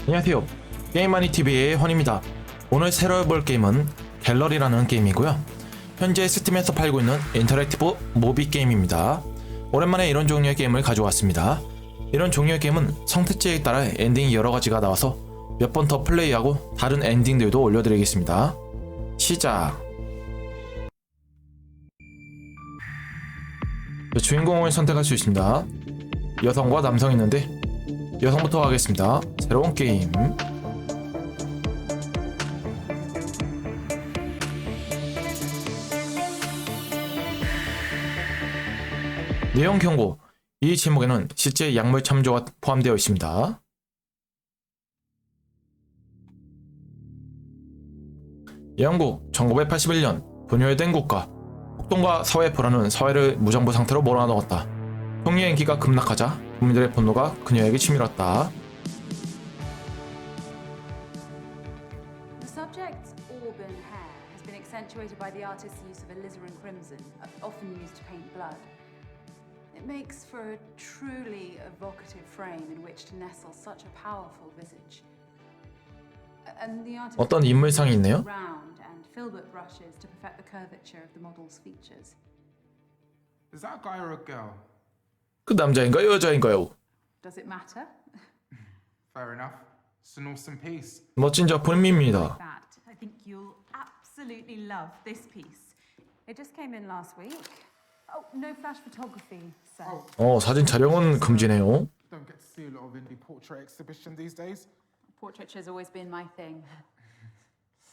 안녕하세요. 게임마니TV의 헌입니다. 오늘 새로 해볼 게임은 갤러리라는 게임이고요. 현재 스팀에서 팔고 있는 인터렉티브 무비게임입니다. 오랜만에 이런 종류의 게임을 가져왔습니다. 이런 종류의 게임은 선택지에 따라 엔딩이 여러가지가 나와서 몇 번 더 플레이하고 다른 엔딩들도 올려드리겠습니다. 시작! 주인공을 선택할 수 있습니다. 여성과 남성이 있는데 여성부터 하겠습니다. 새로운 게임. 내용 경고. 이 제목에는 실제 약물 참조가 포함되어 있습니다. 영국 1981년 분열된 국가. 폭동과 사회 불안은 사회를 무정부 상태로 몰아넣었다. 총리의 인기가 급락하자 국민들의 분노가 그녀에게 치밀었다. The subject's auburn hair has been accentuated by the artist's use of alizarin crimson, often used to paint blood. It makes for a truly evocative frame in which to nestle such a powerful visage. And the artist 어떤 인물상이 있네요. round and filbert brushes to perfect the curvature of the model's features. Is that a guy or a girl? 그 남자인가요, 여자인가요? Does it matter? Fair enough. It's an awesome piece. 멋진 작품입니다. That. I think you'll absolutely love this piece. It just came in last week. Oh, no flash photography, sir. 사진 촬영은 금지네요. Don't get to see a lot of indie portrait exhibition these days. Portraiture has always been my thing.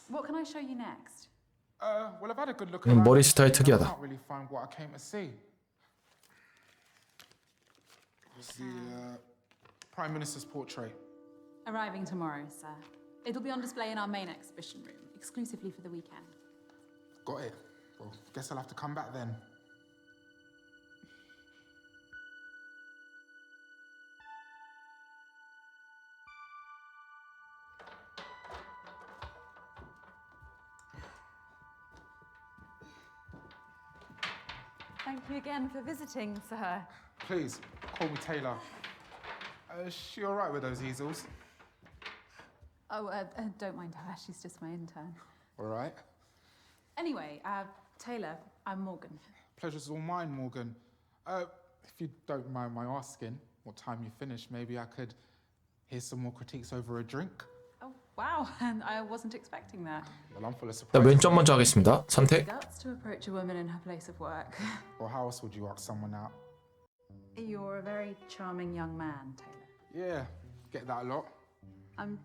What can I show you next? Well, I've had a good look 머리 around. 스타일 I 특이하다. can't really find what I came to see. It's the Prime Minister's portrait. Arriving tomorrow, sir. It'll be on display in our main exhibition room, exclusively for the weekend. Got it. Well, guess I'll have to come back then. Thank you again for visiting, sir. Please, call me Taylor. Is she all right with those easels? Oh, don't mind her. She's just my intern. All right. Anyway, Taylor, I'm Morgan. Pleasure's all mine, Morgan. If you don't mind my asking, what time you finish, maybe I could hear some more critiques over a drink. Oh, wow. And I wasn't expecting that. Well, I'm full of 자, surprises. 왼쪽 먼저 하겠습니다. 선택. Guts to approach a woman in her place of work. Or how else would you ask someone out? You're a very charming young man, Taylor. Yeah, get that a lot. I'm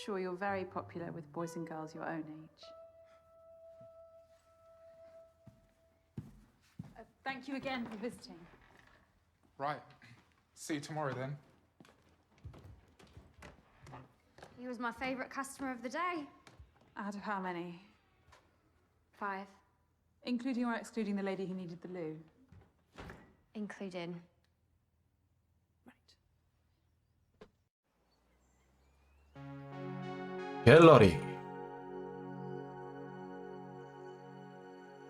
sure you're very popular with boys and girls your own age. Thank you again for visiting. Right. See you tomorrow then. He was my favourite customer of the day. Out of how many? 5, Including or excluding the lady who needed the loo? including. Right. 갤러리.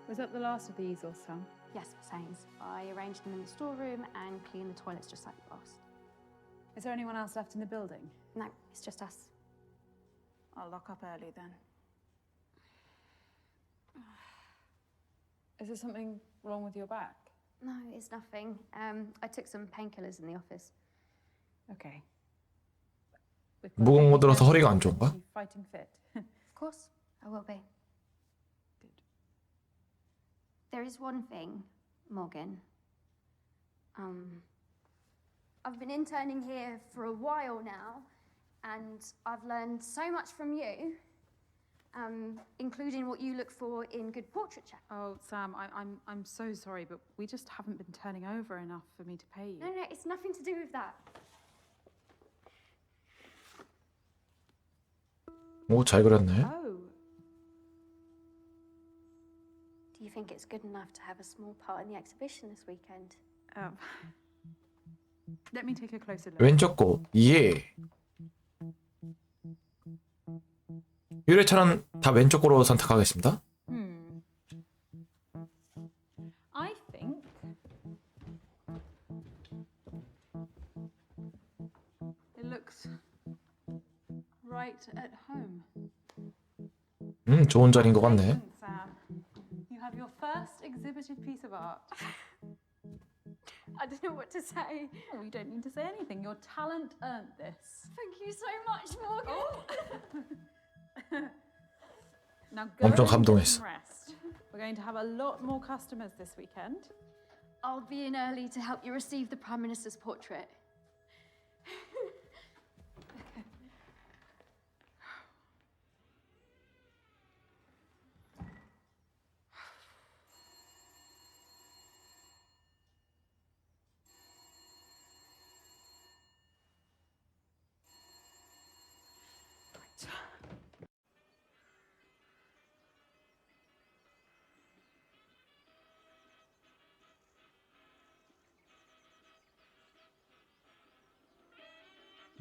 Was that the last of the easels, Sam? Yes, Miss Haynes. I arranged them in the storeroom and cleaned the toilets just like you asked. Is there anyone else left in the building? No, it's just us. I'll lock up early then. Is there something wrong with your back? No, it's nothing. I took some painkillers in the office. Okay. 무거운 거 들어서 허리가 안 좋은가? Fighting fit. Of course, I will be. Good. There is one thing, Morgan. I've been interning here for a while now, and I've learned so much from you, including what you look for in good portraiture. Oh, Sam, I'm so sorry, but we just haven't been turning over enough for me to pay you. No, it's nothing to do with that. 오, 잘 그렸네. Oh, Do you think it's good enough to have a small part in the exhibition this weekend? let me take a closer look. 왼쪽 거. 예. 유래차는 다 왼쪽 거로 선택하겠습니다. I think it looks right at home. 좋은 자리인 것 같네. Congratulations, Sam. You have your first exhibited piece of art. I don't know what to say. Oh, you don't need to say anything. Your talent earned this. Thank you so much, Morgan. Now go 엄청 and get 감동했어. some rest. We're going to have a lot more customers this weekend. I'll be in early to help you receive the Prime Minister's portrait.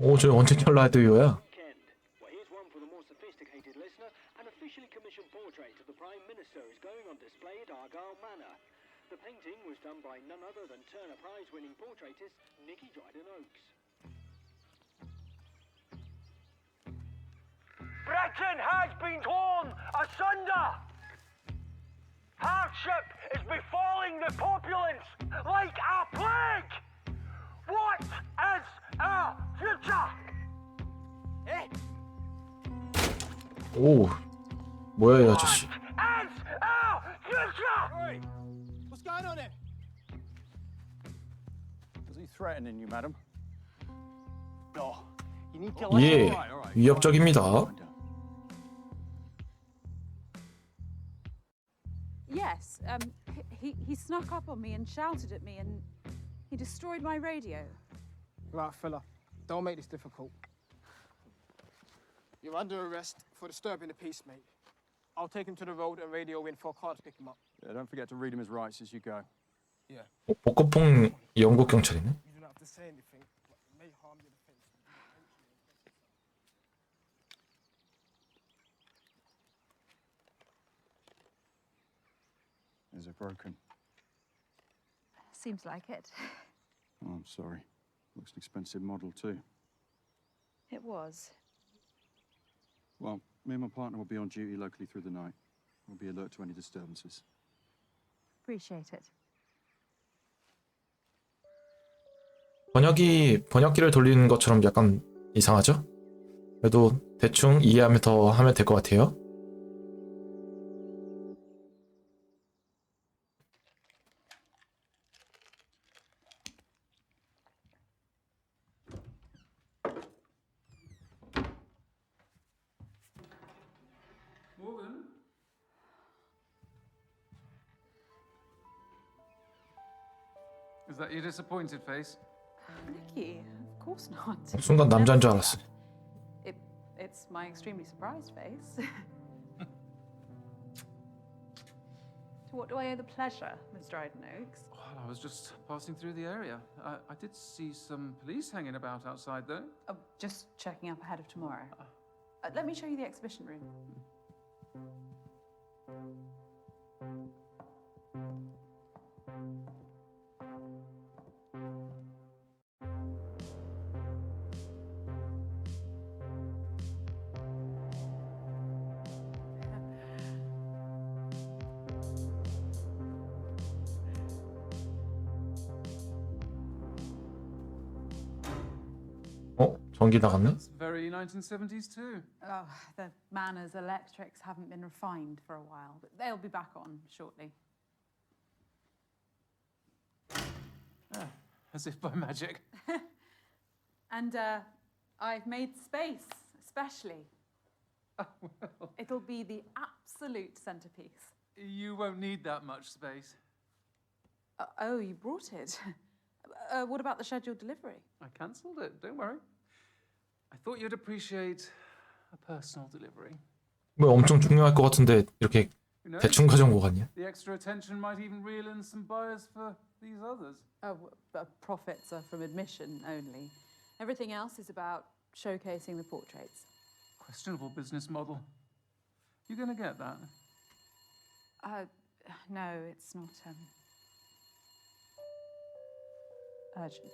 오, 저 언택트 라디오야. Well, here's one for the more sophisticated listener. An officially commissioned portrait of the Prime Minister is going on display at Argyle Manor. The painting was done by none other than Turner Prize-winning portraitist Nicky Dryden-Oakes. Britain has been torn asunder! Hardship is befalling the populace like a plague! What is our future? 오, 뭐야 이 아저씨. What is our future? What's going on here? Is he threatening you, madam? No, you need to listen. 예, 위협적입니다. Yes, he snuck up on me and shouted at me and he destroyed my radio. Right, fella. Don't make this difficult. You're under arrest for disturbing the peace, mate. I'll take him to the road and radio in for a car to pick him up. Yeah, don't forget to read him his rights as you go. Yeah. 복고풍 영국 경찰이네. You don't have to say anything, but it may harm your defense. Is it broken? Seems like it. Oh, I'm sorry. Looks an expensive model too. It was. Well, me and my partner will be on duty locally through the night. We'll be alert to any disturbances. Appreciate it. 번역기를 돌리는 것처럼 약간 이상하죠? 그래도 대충 이해하면서 하면 될 것 같아요. Morgan? Is that your disappointed face? Nicky, of course not. 순간 남자인 줄 알았어. It's my extremely surprised face. To what do I owe the pleasure, Miss Dryden-Oakes? Well, I was just passing through the area. I did see some police hanging about outside, though. Oh, just checking up ahead of tomorrow. Let me show you the exhibition room. 전기 나갔네? It's very 1970s, too. Oh, the manners electrics haven't been refined for a while, but they'll be back on shortly. As if by magic. And I've made space, especially. It'll be the absolute centerpiece. You won't need that much space. Oh, you brought it. What about the scheduled delivery? I cancelled it, don't worry. I thought you'd appreciate a personal delivery. 뭐 엄청 중요할 것 같은데 이렇게 Who knows? 대충 가져온 거 같냐? The extra attention might even reel in some buyers for these others. Oh, profits are from admission only. Everything else is about showcasing the portraits. Questionable business model. You gonna get that? No, it's not urgent.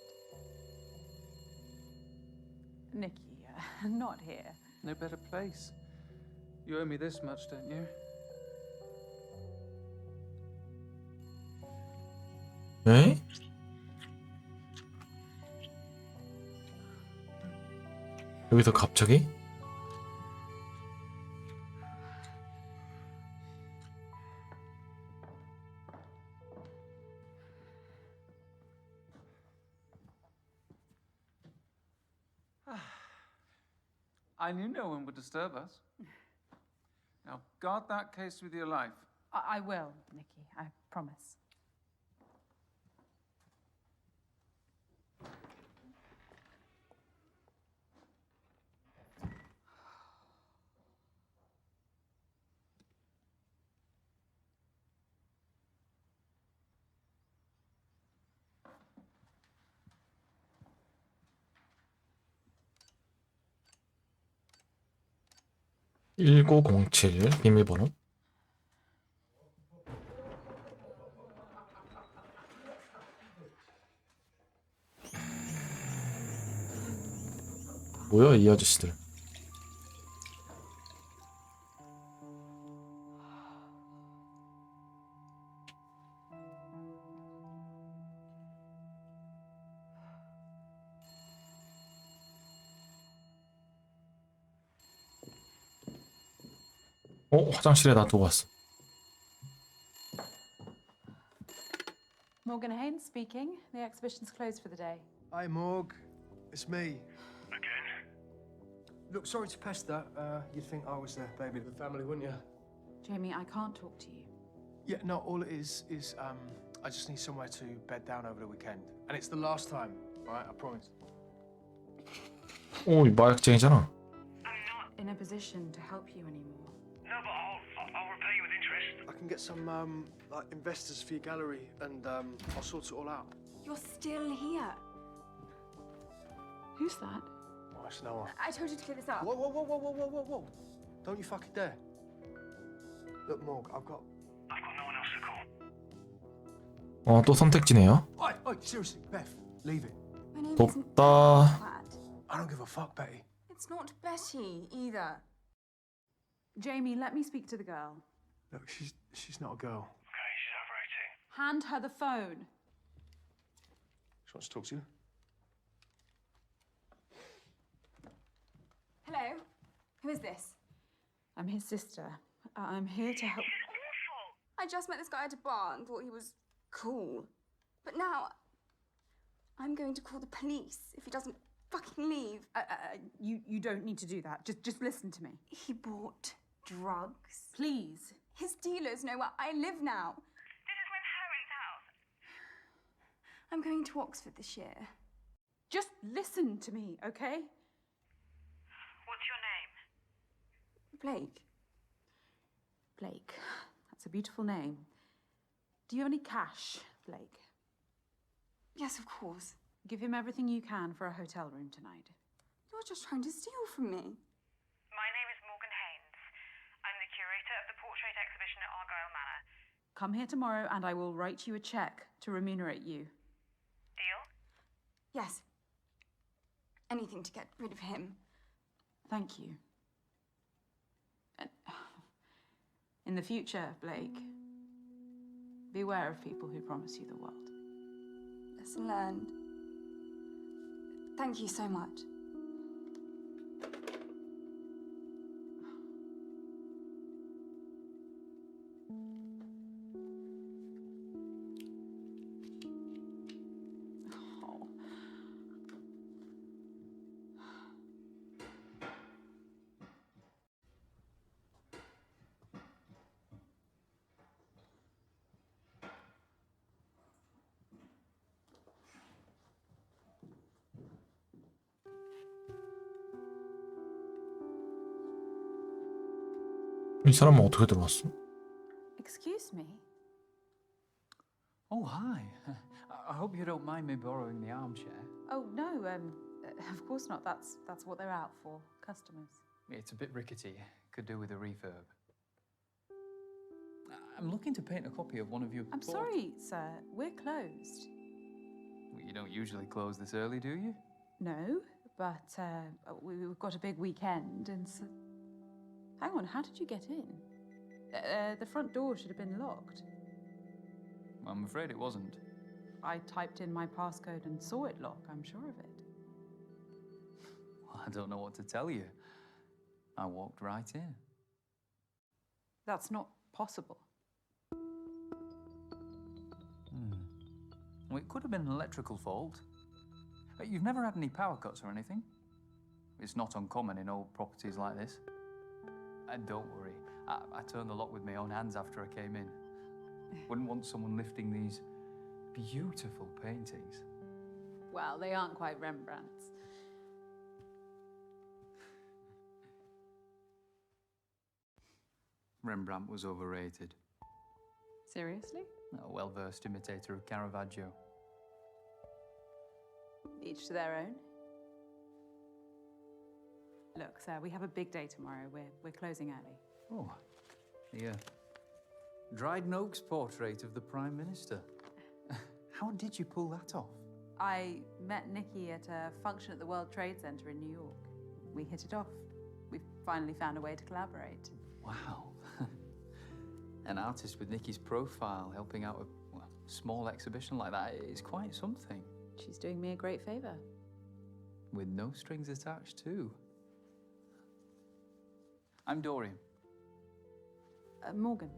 Nicky, not here. No better place. You owe me this much, don't you? 에? 여기서 갑자기? I knew no one would disturb us. Now, guard that case with your life. I will, Nikki, I promise. (1907) 비밀번호. 뭐야 이 아저씨들. 화장실에 놔두고 왔어. Morgan Haynes speaking. The exhibition's closed for the day. Hi, Morg. It's me. Again? Look, sorry to pester. You'd think I was the baby of the family, wouldn't you? Jamie, I can't talk to you. Yeah, no, all it is I just need somewhere to bed down over the weekend. And it's the last time, all right? I promise. 오, 이 마약쟁이잖아. In a position to help you anymore. No, but I'll repay you with interest. I can get some, like, investors for your gallery, and, I'll sort it all out. You're still here. Who's that? Oh, it's no one. I told you to clear this up. Whoa, whoa, whoa, whoa, whoa, whoa, whoa, whoa. Don't you fucking dare. Look, Morg, I've got no one else to call. 또 선택지네요. Oi, seriously, Beth, leave it. My name isn't 돕다. Plaid. I don't give a fuck, Betty. It's not Betty either. Jamie, let me speak to the girl. Look, she's not a girl. Okay, she's over 18. Hand her the phone. She wants to talk to you. Hello? Who is this? I'm his sister. I'm here to help. I just met this guy at a bar and thought he was cool. But now I'm going to call the police if he doesn't fucking leave. You don't need to do that. Just listen to me. He bought drugs. Please. His dealers know where I live now. This is my parents' house. I'm going to Oxford this year. Just listen to me, okay? What's your name? Blake. Blake. That's a beautiful name. Do you have any cash, Blake? Yes, of course. Give him everything you can for a hotel room tonight. You're just trying to steal from me. My name is Morgan Haynes. I'm the curator of the portrait exhibition at Argyle Manor. Come here tomorrow and I will write you a check to remunerate you. Deal? Yes. Anything to get rid of him. Thank you. And in the future, Blake, beware of people who promise you the world. Lesson learned. Thank you so much. Oh. 이 사람은 어떻게 들어왔어? Excuse me. Oh, hi. I hope you don't mind me borrowing the armchair. Oh no, of course not. That's what they're out for, customers. It's a bit rickety. Could do with a refurb. I'm looking to paint a copy of one of your... I'm sorry, sir. We're closed. You don't usually close this early, do you? No, but we've got a big weekend, and so... Hang on, how did you get in? The front door should have been locked. I'm afraid it wasn't. I typed in my passcode and saw it lock, I'm sure of it. Well, I don't know what to tell you. I walked right in. That's not possible. Well, it could have been an electrical fault. You've never had any power cuts or anything? It's not uncommon in old properties like this. And don't worry, I turned the lock with my own hands after I came in. Wouldn't want someone lifting these beautiful paintings. Well, they aren't quite Rembrandt's. Rembrandt was overrated. Seriously? A well-versed imitator of Caravaggio. Each to their own. Look, sir, we have a big day tomorrow. We're closing early. Oh, the Dryden Oaks portrait of the Prime Minister. How did you pull that off? I met Nikki at a function at the World Trade Center in New York. We hit it off. We've finally found a way to collaborate. Wow. An artist with Nikki's profile helping out a small exhibition like that is quite something. She's doing me a great favor. With no strings attached, too. I'm Dorian. Morgan.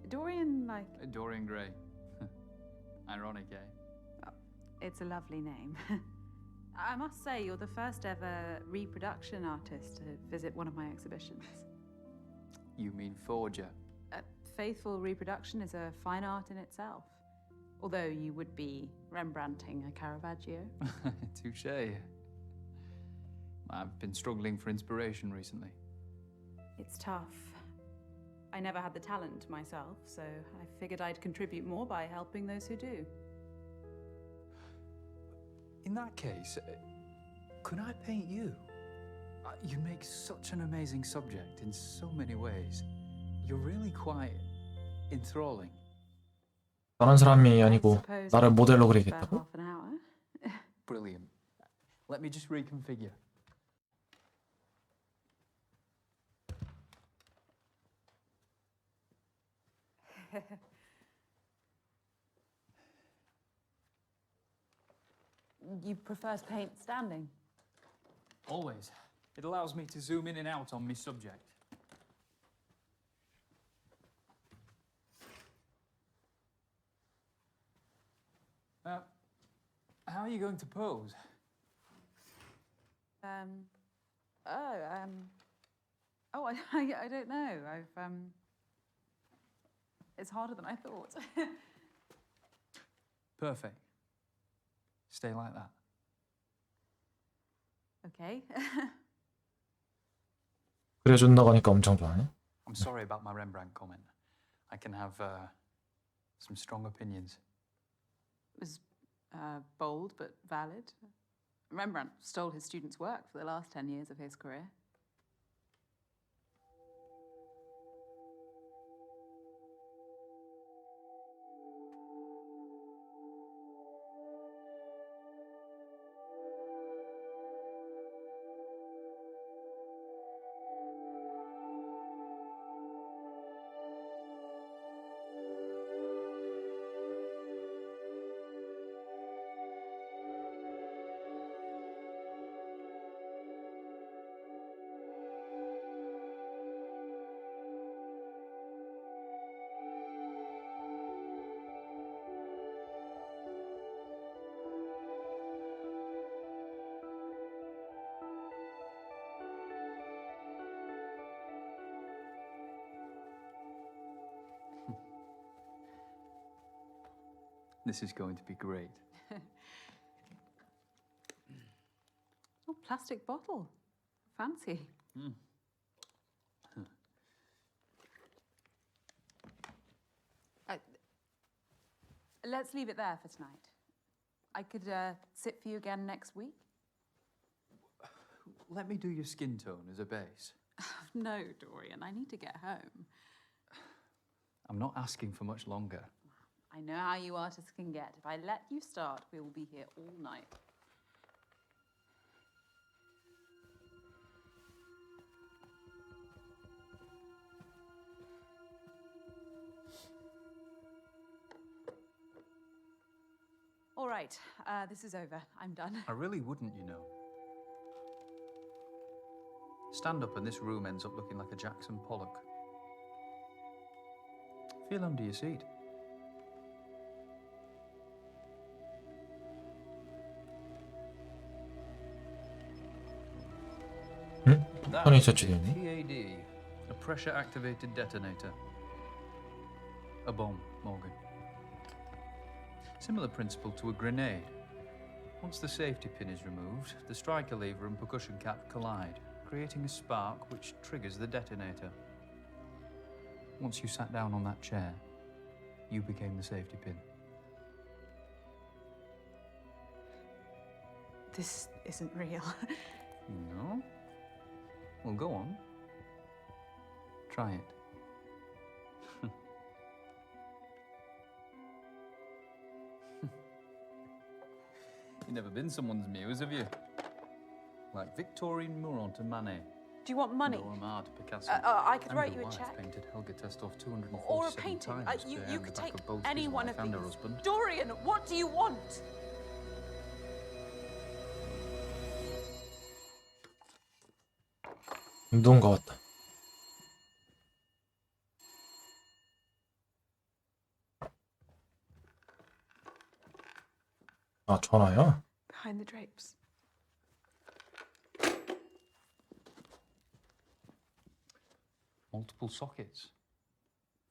Dorian, like... Dorian Gray. Ironic, eh? Oh, it's a lovely name. I must say, you're the first ever reproduction artist to visit one of my exhibitions. You mean forger? Faithful reproduction is a fine art in itself. Although you would be Rembrandting a Caravaggio. Touché. I've been struggling for inspiration recently. It's tough. I never had the talent myself, so I figured I'd contribute more by helping those who do. In that case, could I paint you? You make such an amazing subject in so many ways. You're really quite enthralling. 다른 사람이 아니고 나를 모델로 그리겠다고? Half an hour. Brilliant. Let me just reconfigure. You prefer to paint standing? Always. It allows me to zoom in and out on my subject. How are you going to pose? I don't know. It's harder than I thought. Perfect. Stay like that. Okay. 그려준다고 하니까 엄청 좋아해. I'm sorry about my Rembrandt comment. I can have some strong opinions. It was bold but valid. Rembrandt stole his students' work for the last 10 years of his career. This is going to be great. Oh, plastic bottle. Fancy. Let's leave it there for tonight. I could sit for you again next week. Let me do your skin tone as a base. No, Dorian, I need to get home. I'm not asking for much longer. I know how you artists can get. If I let you start, we will be here all night. All right, this is over. I'm done. I really wouldn't, you know. Stand up and this room ends up looking like a Jackson Pollock. Feel under your seat. That 손이 is 저쪽이네. PAD, a pressure-activated detonator. A bomb, Morgan. Similar principle to a grenade. Once the safety pin is removed, the striker lever and percussion cap collide, creating a spark which triggers the detonator. Once you sat down on that chair, you became the safety pin. This isn't real. No? Well, go on. Try it. You've never been someone's muse, have you? Like Victorine Murat to Manet. Do you want money? Dora Maar to Picasso. I could And write your you a wife check. Painted Helga Testov 247 Or a painting. times You behind could the back take of both any his one wife of and her these. husband. Dorian, what do you want? 운동 것 같다. 아, 전화야? Behind the drapes. Multiple sockets.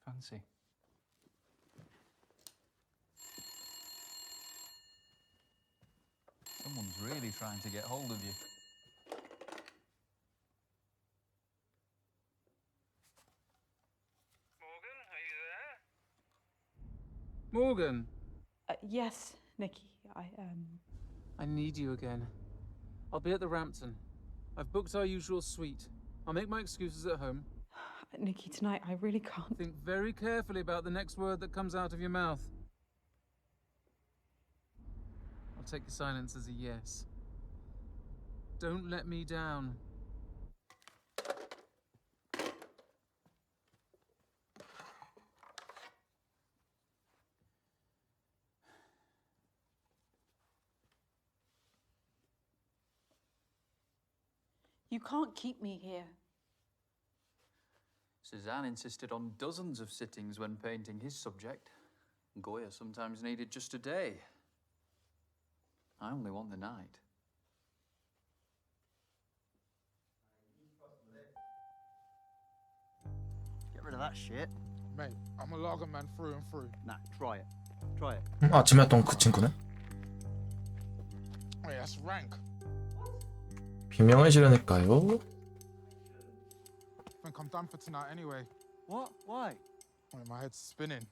Fancy. Someone's really trying to get hold of you. Morgan, Yes, Nikki. I need you again. I'll be at the Rampton. I've booked our usual suite. I'll make my excuses at home. Nikki, tonight I really can't. Think very carefully about the next word that comes out of your mouth. I'll take your silence as a yes. Don't let me down. You can't keep me here. Cézanne insisted on dozens of sittings when painting his subject. Goya sometimes needed just a day. I only want the night. Get rid of that shit. mate, I'm a lager man through and through. Nah, try it. Try it. 아침에 했던 그 친구네? Wait, that's rank. 비명을 지르니까요. I think I'm done for tonight anyway. What? Why? Wait, my head's spinning.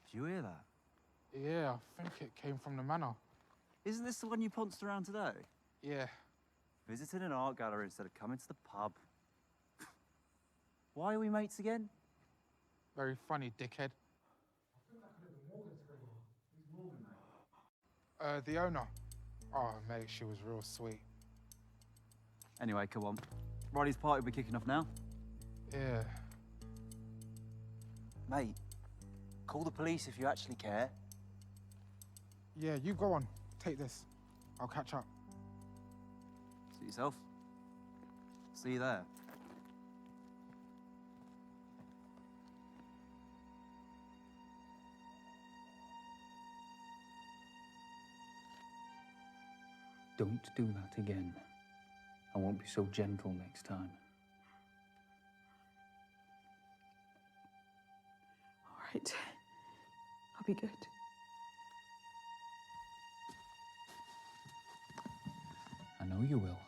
Did you hear that? Yeah, I think it came from the manor. Isn't this the one you pounced around today? Yeah. Visiting an art gallery instead of coming to the pub. Why are we mates again? Very funny, dickhead. The owner. Oh, mate, she was real sweet. Anyway, come on. Riley's party will be kicking off now. Yeah. Mate, call the police if you actually care. Yeah, you go on. Take this. I'll catch up. Suit yourself. See you there. Don't do that again. I won't be so gentle next time. All right. I'll be good. I know you will.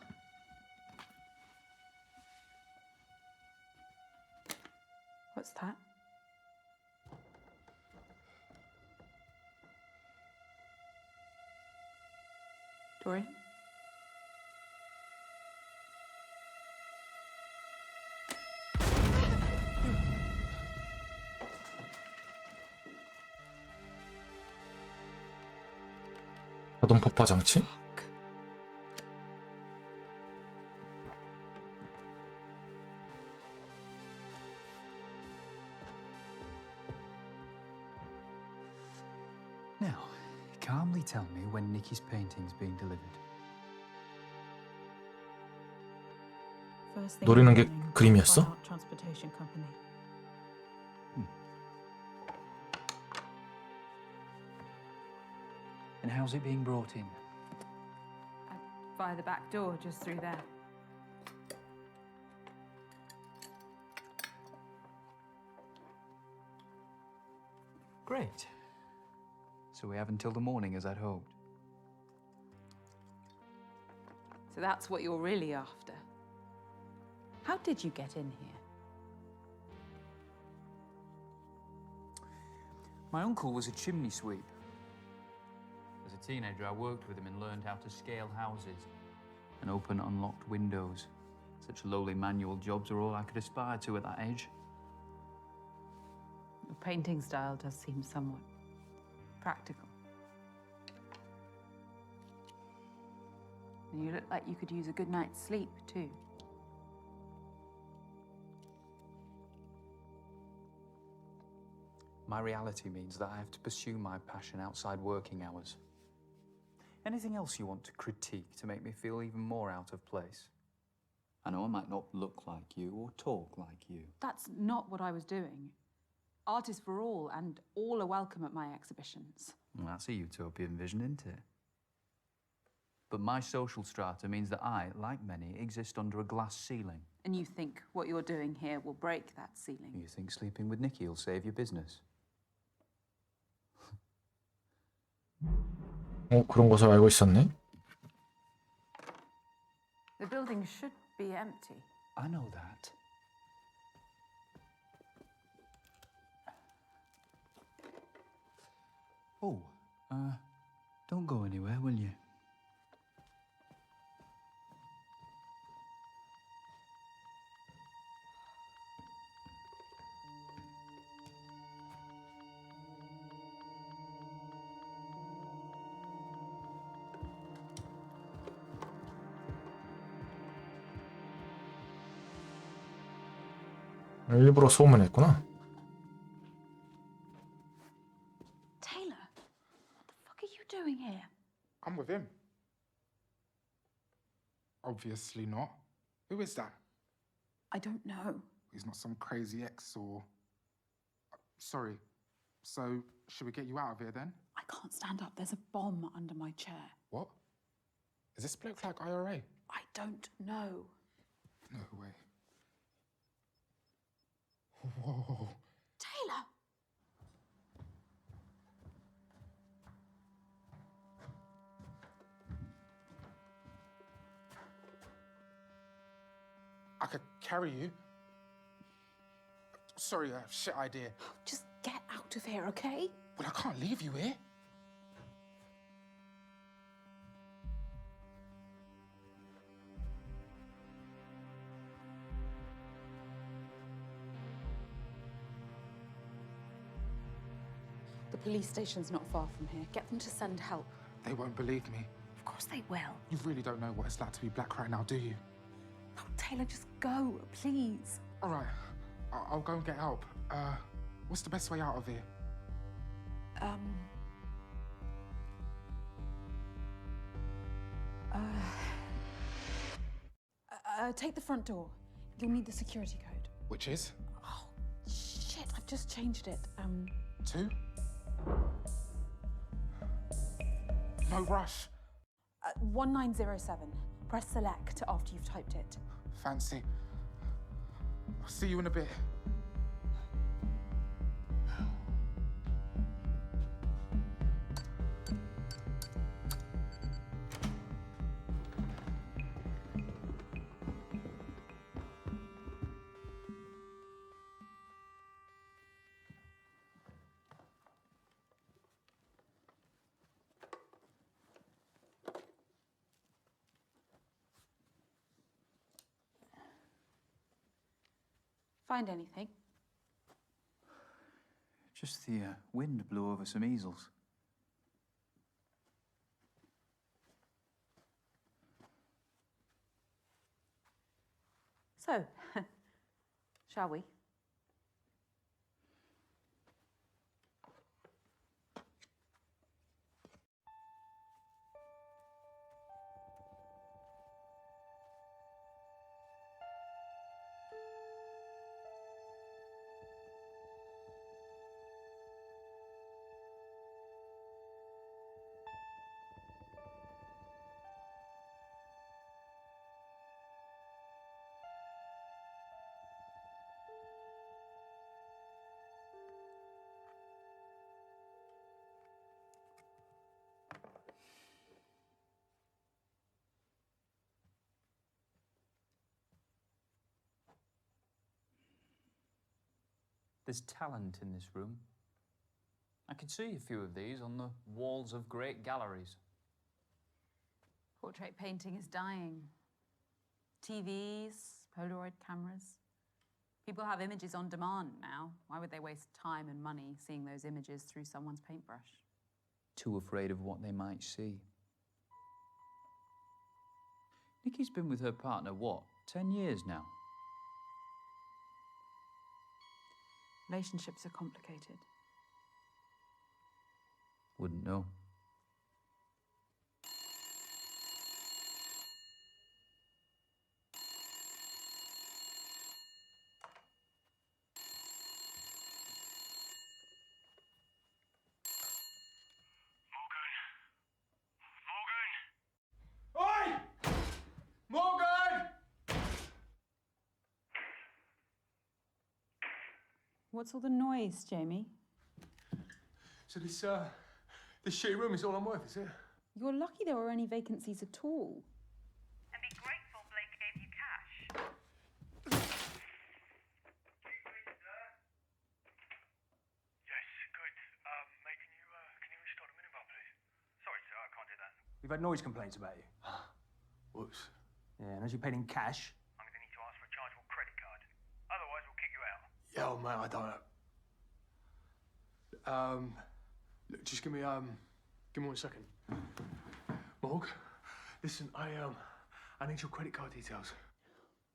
What's that? Dorian? 자동 폭파 장치? Now, calmly tell me when Nikki's painting's being delivered. First thing 노리는 게 in the morning, 그림이었어? Far Out Transportation Company. And how's it being brought in? Via the back door, just through there. Great. So we have until the morning, as I'd hoped. So that's what you're really after. How did you get in here? My uncle was a chimney sweep. As a teenager, I worked with him and learned how to scale houses and open unlocked windows. Such lowly manual jobs are all I could aspire to at that age. Your painting style does seem somewhat practical. And you look like you could use a good night's sleep, too. My reality means that I have to pursue my passion outside working hours. Anything else you want to critique to make me feel even more out of place? I know I might not look like you or talk like you. That's not what I was doing. Artists for all, and all are welcome at my exhibitions. Well, that's a utopian vision, isn't it? But my social strata means that I, like many, exist under a glass ceiling. And you think what you're doing here will break that ceiling? You think sleeping with Nikki will save your business? 그런 것을 알고 있었네. The building should be empty. I know that. Oh, don't go anywhere, will you? 일부러 소문냈구나. Taylor, what the fuck are you doing here? I'm with him. Obviously not. Who is that? I don't know. He's not some crazy ex or... Sorry. So, should we get you out of here then? I can't stand up. There's a bomb under my chair. What? Is this bloke like IRA? I don't know. No way. Whoa. Taylor! I could carry you. Sorry, shit idea. Just get out of here, okay? Well, I can't leave you here. The police station's not far from here. Get them to send help. They won't believe me. Of course they will. You really don't know what it's like to be black right now, do you? Oh, Taylor, just go, please. All right, I'll go and get help. What's the best way out of here? Take the front door. You'll need the security code. Which is? Oh, shit, I've just changed it. 2? No rush. 1907. Press select after you've typed it. Fancy. I'll see you in a bit. Find anything? Just the wind blew over some easels. So, shall we? There's talent in this room. I can see a few of these on the walls of great galleries. Portrait painting is dying. TVs, Polaroid cameras. People have images on demand now. Why would they waste time and money seeing those images through someone's paintbrush? Too afraid of what they might see. Nikki's been with her partner, what, 10 years now? Relationships are complicated. Wouldn't know. Oi! Morgan! What's all the noise, Jamie? So this shitty room is all I'm worth, is it? You're lucky there were any vacancies at all. And be grateful Blake gave you cash. Yes, good. Mate, can you restart the minibar, please? Sorry, sir, I can't do that. We've had noise complaints about you. Whoops. Yeah, and as you paid in cash. I'm going to need to ask for a chargeable credit card. Otherwise, we'll kick you out. Yeah, oh, mate, I don't know. Look, just give me 1 second. Morg, listen, I need your credit card details.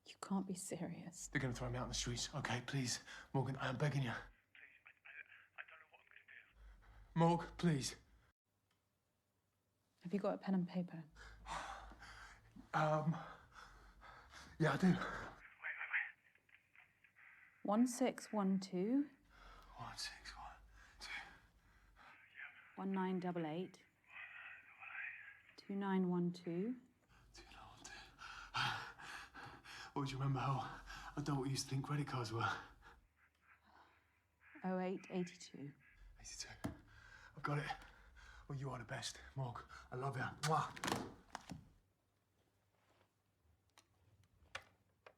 You can't be serious. They're gonna throw me out in the streets. Okay, please, Morgan, I am begging you. Please, I don't know what I'm going to do. Morg, please. Have you got a pen and paper? Yeah, I do. Wait. 1612 1612 1988 2912. What do you remember how adult we used to think credit cards were? 0882. 82. I've got it. Well, you are the best, Morg. I love you. Mwah.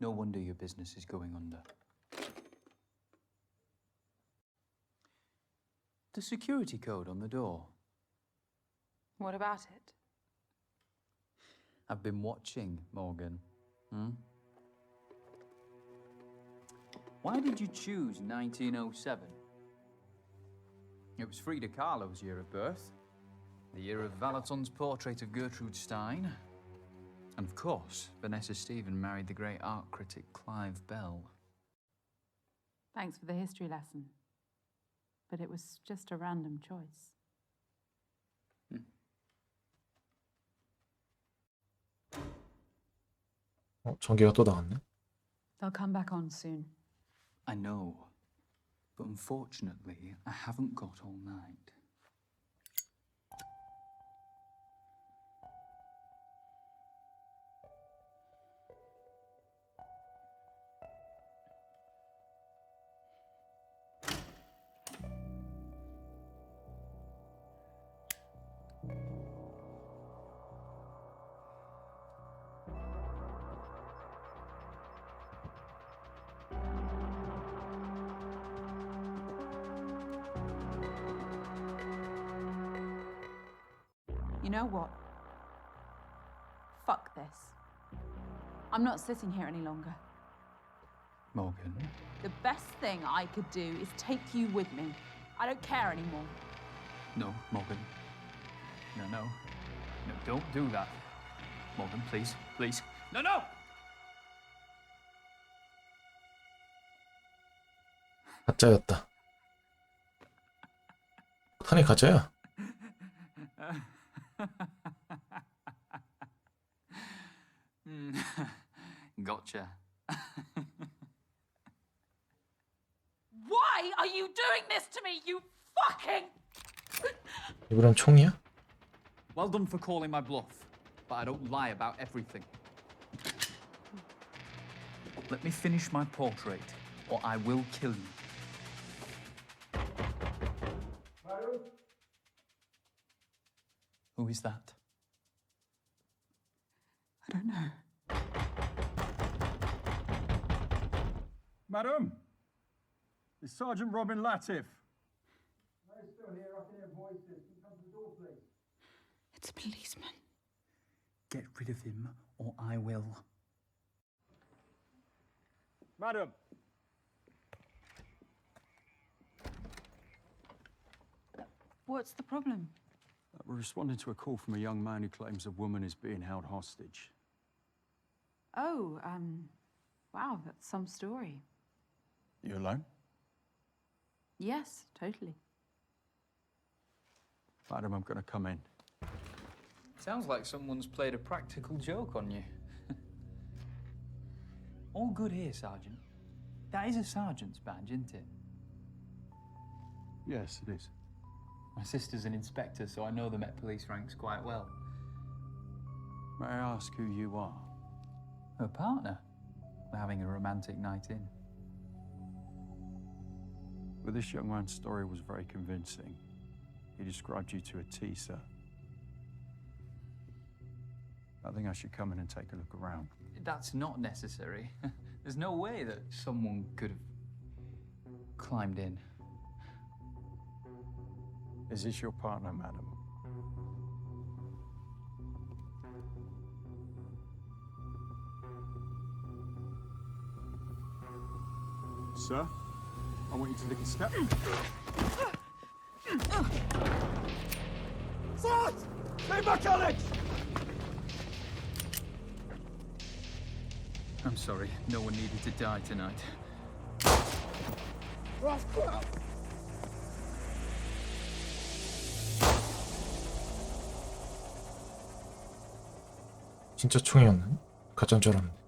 No wonder your business is going under. The security code on the door. What about it? I've been watching, Morgan. Why did you choose 1907? It was Frida Kahlo's year of birth, the year of Valaton's portrait of Gertrude Stein, and of course, Vanessa Stephen married the great art critic Clive Bell. Thanks for the history lesson. But it was just a random choice. 전기가 또 나갔네. They'll come back on soon. I know, but unfortunately, I haven't got all night. You know what? Fuck this. I'm not sitting here any longer. Morgan? The best thing I could do is take you with me. I don't care anymore. No, Morgan. No, don't do that. Morgan, please, please. No! 가짜였다. 탄이 가짜야. Gotcha. Why are you doing this to me, you fucking... 이번엔 총이야? Well done for calling my bluff, but I don't lie about everything. Let me finish my portrait, or I will kill you. Madam? Who is that? I don't know. Madam? It's Sergeant Robin Latif. I'm still here. I can hear voices. Can you come to the door, please? It's a policeman. Get rid of him, or I will. Madam. What's the problem? We're responding to a call from a young man who claims a woman is being held hostage. Oh, wow, that's some story. You alone? Yes, totally. Madam, I'm going to come in. Sounds like someone's played a practical joke on you. All good here, Sergeant. That is a sergeant's badge, isn't it? Yes, it is. My sister's an inspector, so I know the Met Police ranks quite well. May I ask who you are? Her partner. We're having a romantic night in. Well, this young man's story was very convincing. He described you to a T, sir. I think I should come in and take a look around. That's not necessary. There's no way that someone could have climbed in. Is this your partner, madam? Sir, I want you to take a step. Sarge! Leave my college! I'm sorry, no one needed to die tonight. 진짜 총이었네. 가짜인 줄 알았는데.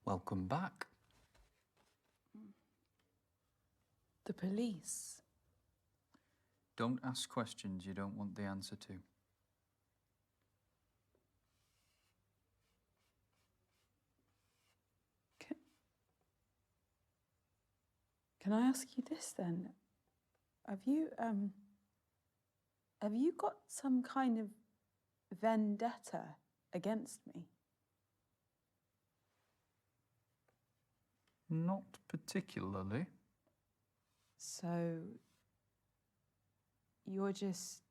Welcome back. The police. Don't ask questions you don't want the answer to. Can I ask you this then? Have you got some kind of vendetta against me? Not particularly. So you're just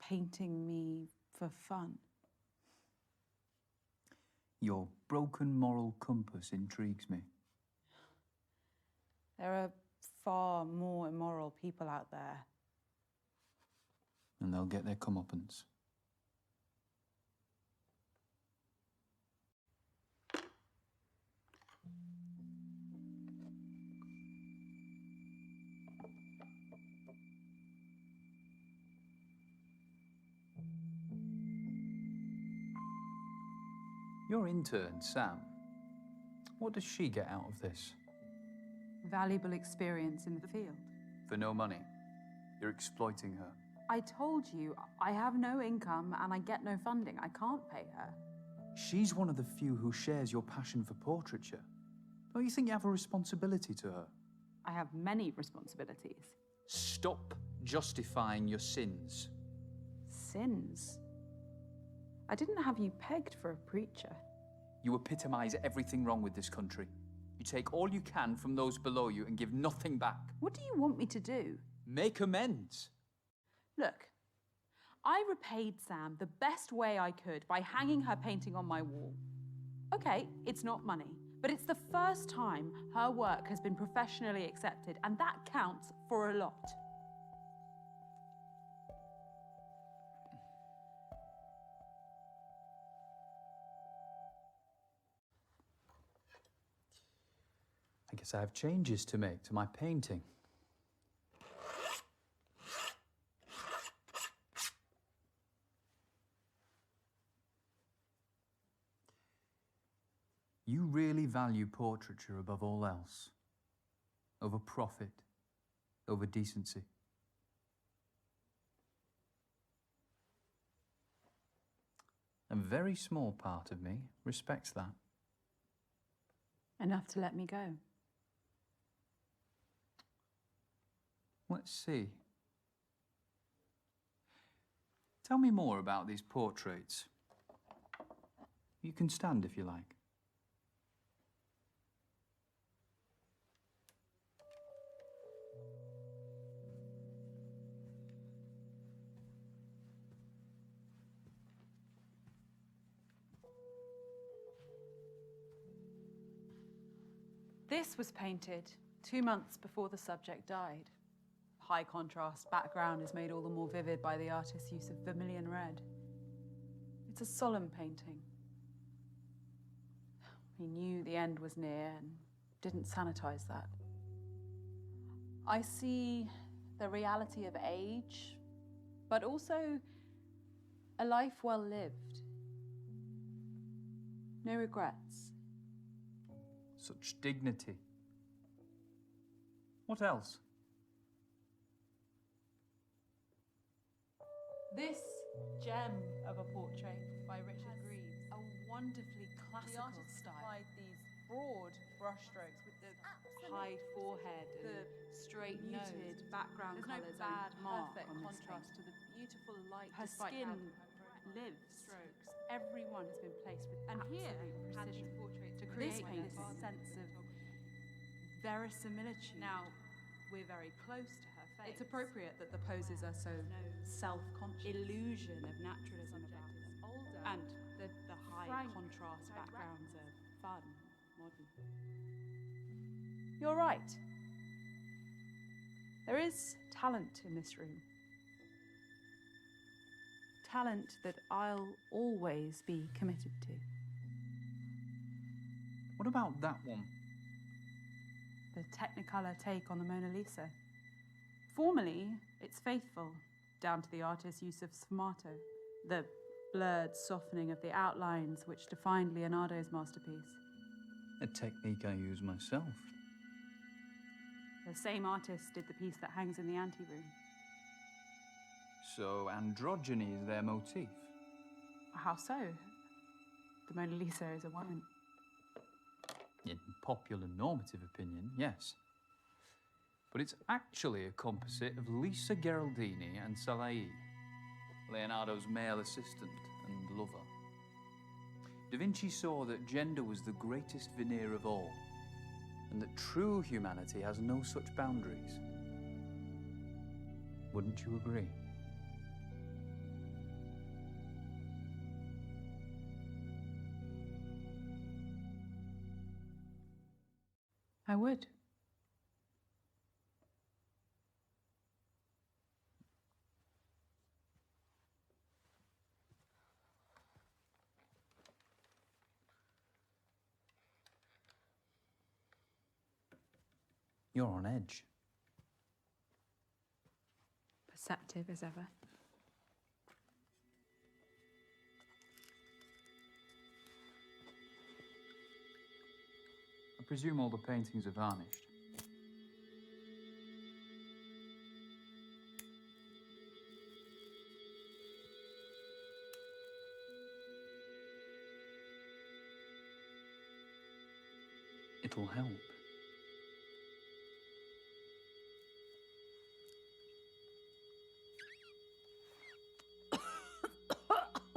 painting me for fun? Your broken moral compass intrigues me. There are far more immoral people out there. And they'll get their comeuppance. Your intern, Sam, what does she get out of this? Valuable experience in the field. For no money. You're exploiting her. I told you, I have no income and I get no funding. I can't pay her. She's one of the few who shares your passion for portraiture. Don't you think you have a responsibility to her? I have many responsibilities. Stop justifying your sins. Sins? I didn't have you pegged for a preacher. You epitomize everything wrong with this country. You take all you can from those below you and give nothing back. What do you want me to do? Make amends. Look, I repaid Sam the best way I could by hanging her painting on my wall. Okay, it's not money, but it's the first time her work has been professionally accepted, and that counts for a lot. I guess I have changes to make to my painting. You really value portraiture above all else? Over profit? Over decency? A very small part of me respects that. Enough to let me go. Let's see. Tell me more about these portraits. You can stand if you like. This was painted 2 months before the subject died. High contrast background is made all the more vivid by the artist's use of vermilion red. It's a solemn painting. He knew the end was near and didn't sanitize that. I see the reality of age, but also a life well lived. No regrets. Such dignity. What else? This gem of a portrait by Richard Greaves, a wonderfully classical style. Applied these broad brushstrokes with the high forehead and the straight nose, background colours, bad mark on contrast to the beautiful light. Her skin lives. Strokes. Everyone has been placed with absolute precision to create this sense of verisimilitude. Now, we're very close to her face. It's appropriate that the poses are so self-conscious. Illusion of naturalism about it. Older. And the high contrast backgrounds are fun, modern. You're right. There is talent in this room. Talent that I'll always be committed to. What about that one? The Technicolor take on the Mona Lisa. Formally, it's faithful, down to the artist's use of sfumato, the blurred softening of the outlines which defined Leonardo's masterpiece. A technique I use myself. The same artist did the piece that hangs in the anteroom. So androgyny is their motif? How so? The Mona Lisa is a woman. In popular normative opinion, yes. But it's actually a composite of Lisa Gherardini and Salai, Leonardo's male assistant and lover. Da Vinci saw that gender was the greatest veneer of all, and that true humanity has no such boundaries. Wouldn't you agree? I would. You're on edge. Perceptive as ever. I presume all the paintings are varnished. It'll help.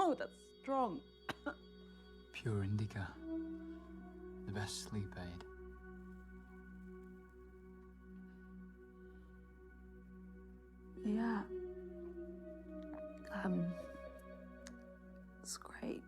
Oh, that's strong. Pure indica. The best sleep aid. Yeah. It's great.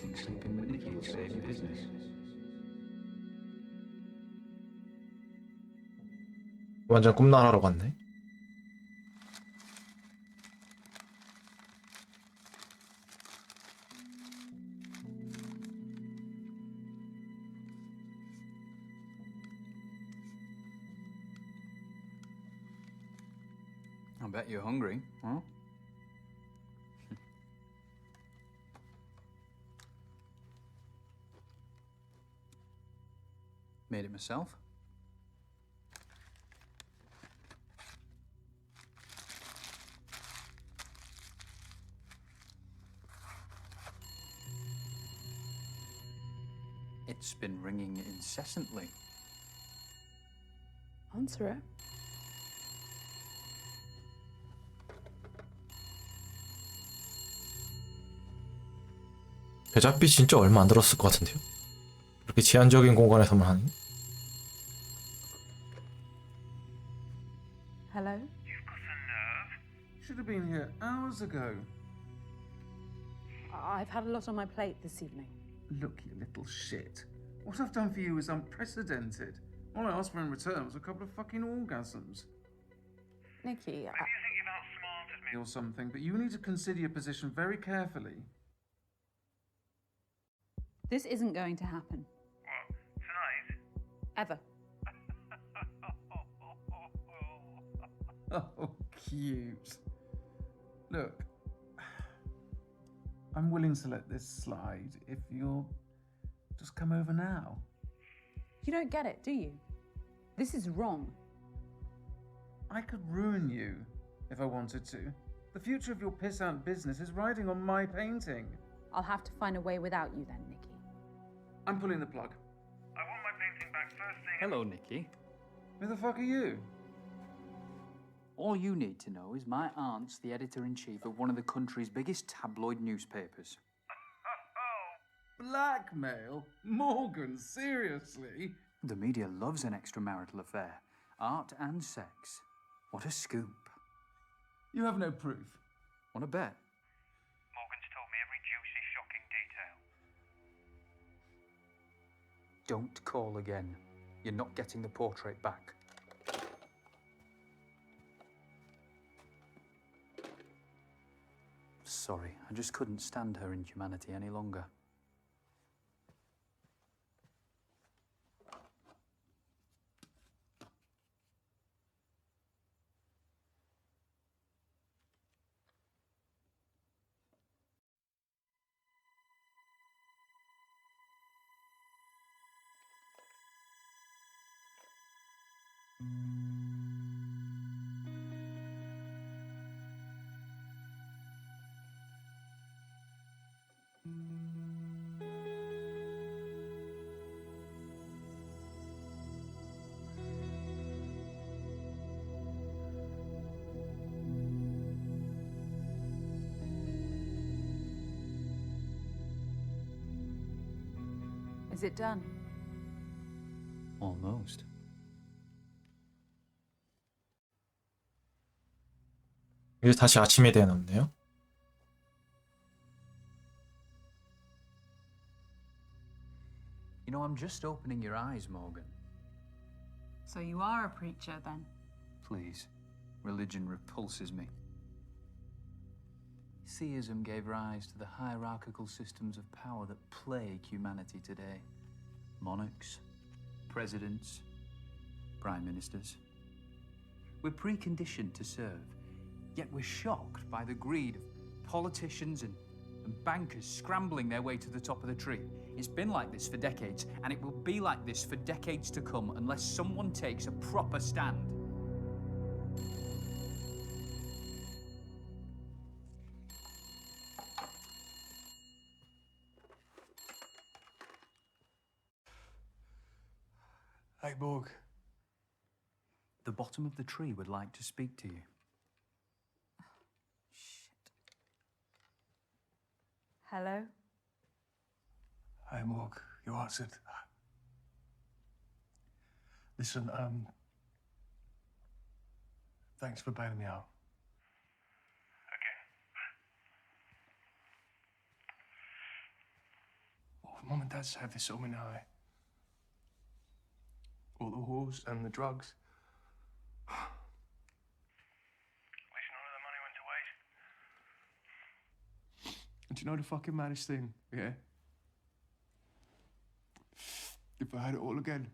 think sleeping with Nikki will save your business? 완전 꿈나라로 갔네. I bet you're hungry, huh? Made it myself. It's been ringing incessantly. Answer it. 제작비 진짜 얼마 안 들었을 것 같은데요? 이렇게 제한적인 공간에서만 하니? Hello? You've got a nerve. Should have been here hours ago. I've had a lot on my plate this evening. Look, you little shit. What I've done for you is unprecedented. All I asked for in return was a couple of fucking orgasms. Nikki, Maybe you think you've outsmarted me. Or something, but you need to consider your position very carefully. this isn't going to happen. What, tonight? Ever. Oh, cute. Look, I'm willing to let this slide if you'll just come over now. You don't get it, do you? This is wrong. I could ruin you if I wanted to. The future of your piss-out business is riding on my painting. I'll have to find a way without you then, Nikki. I'm pulling the plug. I want my painting back first thing. Hello, Nikki. Who the fuck are you? All you need to know is my aunt's the editor-in-chief of one of the country's biggest tabloid newspapers. Blackmail? Morgan, seriously? The media loves an extramarital affair. Art and sex. What a scoop. You have no proof. Want to bet? Morgan's told me every juicy, shocking detail. Don't call again. You're not getting the portrait back. Sorry, I just couldn't stand her inhumanity any longer. Is it done? Almost. 이제 다시 아침에 대해 남네요. You know, I'm just opening your eyes, Morgan. So you are a preacher then? Please. Religion repulses me. Theism gave rise to the hierarchical systems of power that plague humanity today. Monarchs, presidents, prime ministers. We're preconditioned to serve, yet we're shocked by the greed of politicians and bankers scrambling their way to the top of the tree. It's been like this for decades, and it will be like this for decades to come unless someone takes a proper stand. Hey, Borg. The bottom of the tree would like to speak to you. Hello? Hey, Morg. You answered. Listen, thanks for bailing me out. Okay. Mum and Dad have this on me now. All the whores and the drugs. At least none of the money went to waste. And do you know the fucking maddest thing, yeah? If I had it all again,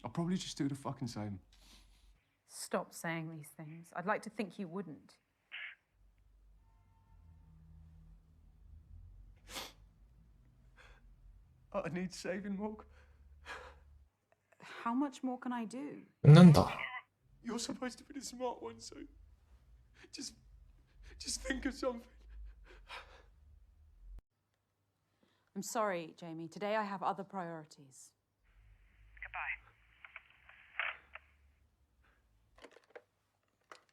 I'd probably just do the fucking same. Stop saying these things. I'd like to think you wouldn't. I need saving, Morg. How much more can I do? 읽는다. You're supposed to be the smart one, so just think of something. I'm sorry, Jamie. Today I have other priorities. Goodbye.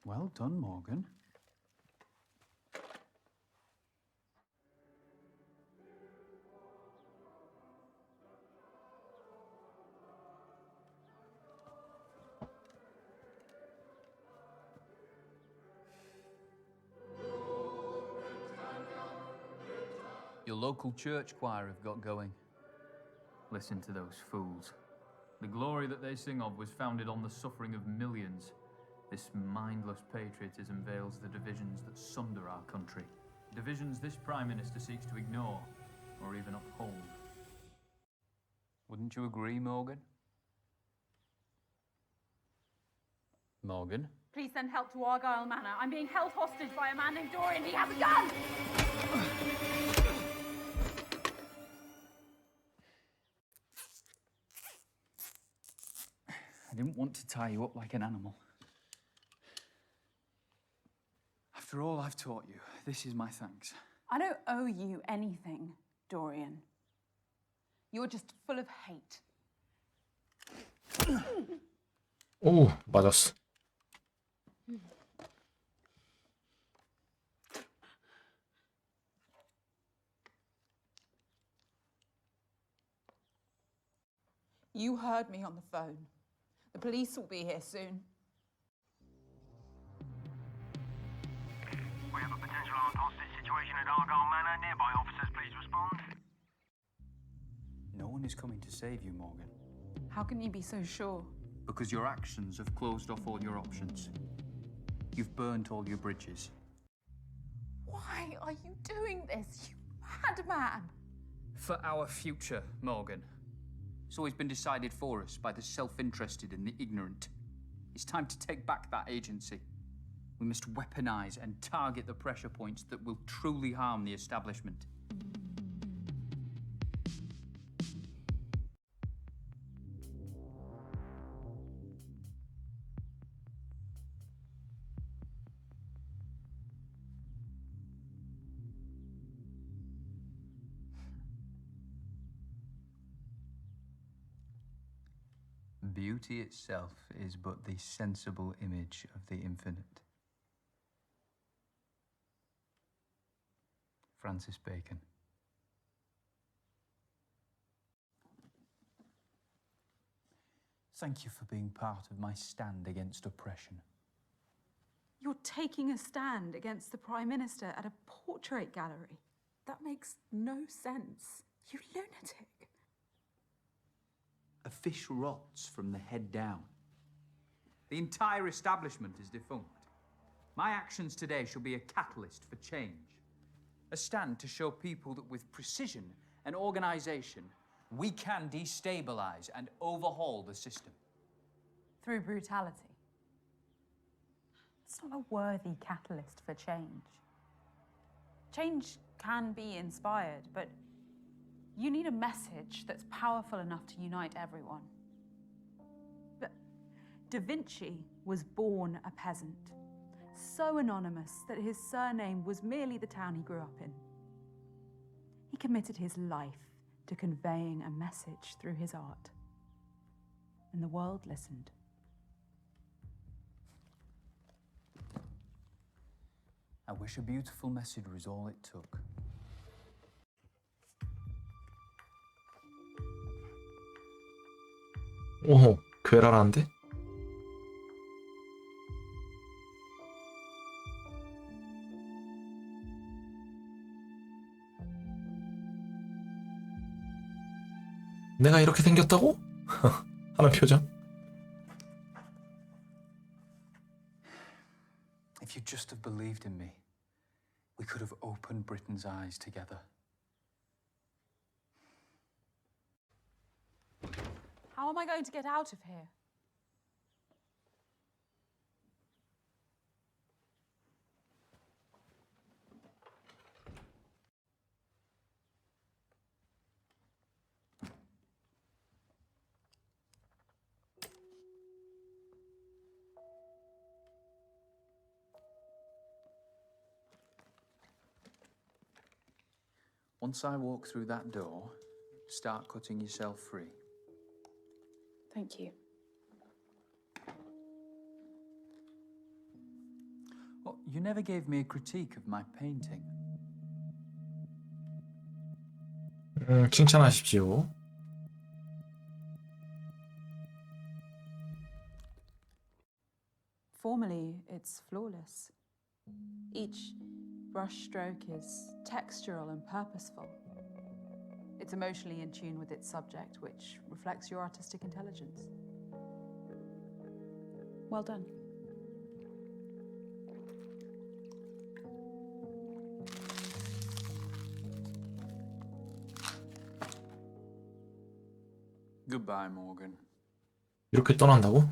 Well done, Morgan. Your local church choir have got going. Listen to those fools. The glory that they sing of was founded on the suffering of millions. This mindless patriotism veils the divisions that sunder our country. Divisions this Prime Minister seeks to ignore, or even uphold. Wouldn't you agree, Morgan? Morgan? Please send help to Argyle Manor. I'm being held hostage by a man named Dorian. He has a gun! I didn't want to tie you up like an animal. After all I've taught you, this is my thanks. I don't owe you anything, Dorian. You're just full of hate. 오, 맞았어. You heard me on the phone. The police will be here soon. We have a potential armed hostage situation at Argyle Manor. Nearby officers, please respond. No one is coming to save you, Morgan. How can you be so sure? Because your actions have closed off all your options. You've burnt all your bridges. Why are you doing this, you madman? For our future, Morgan. It's always been decided for us by the self-interested and the ignorant. It's time to take back that agency. We must weaponize and target the pressure points that will truly harm the establishment. Beauty itself is but the sensible image of the infinite. Francis Bacon. Thank you for being part of my stand against oppression. You're taking a stand against the Prime Minister at a portrait gallery. That makes no sense. You lunatic. A fish rots from the head down. The entire establishment is defunct. My actions today shall be a catalyst for change. A stand to show people that with precision and organization, we can destabilize and overhaul the system. Through brutality. It's not a worthy catalyst for change. Change can be inspired, but you need a message that's powerful enough to unite everyone. But Da Vinci was born a peasant, so anonymous that his surname was merely the town he grew up in. He committed his life to conveying a message through his art, and the world listened. I wish a beautiful message was all it took. 오, 괴랄한데? 내가 이렇게 생겼다고? 하는 표정. If you just have believed in me, we could have opened Britain's eyes together. How am I going to get out of here? Once I walk through that door, start cutting yourself free. Thank you. Oh, you never gave me a critique of my painting. 칭찬하십시오. Formally, it's flawless. Each brushstroke is textural and purposeful. It's emotionally in tune with its subject, which reflects your artistic intelligence. Well done. Goodbye, Morgan. 이렇게 떠난다고?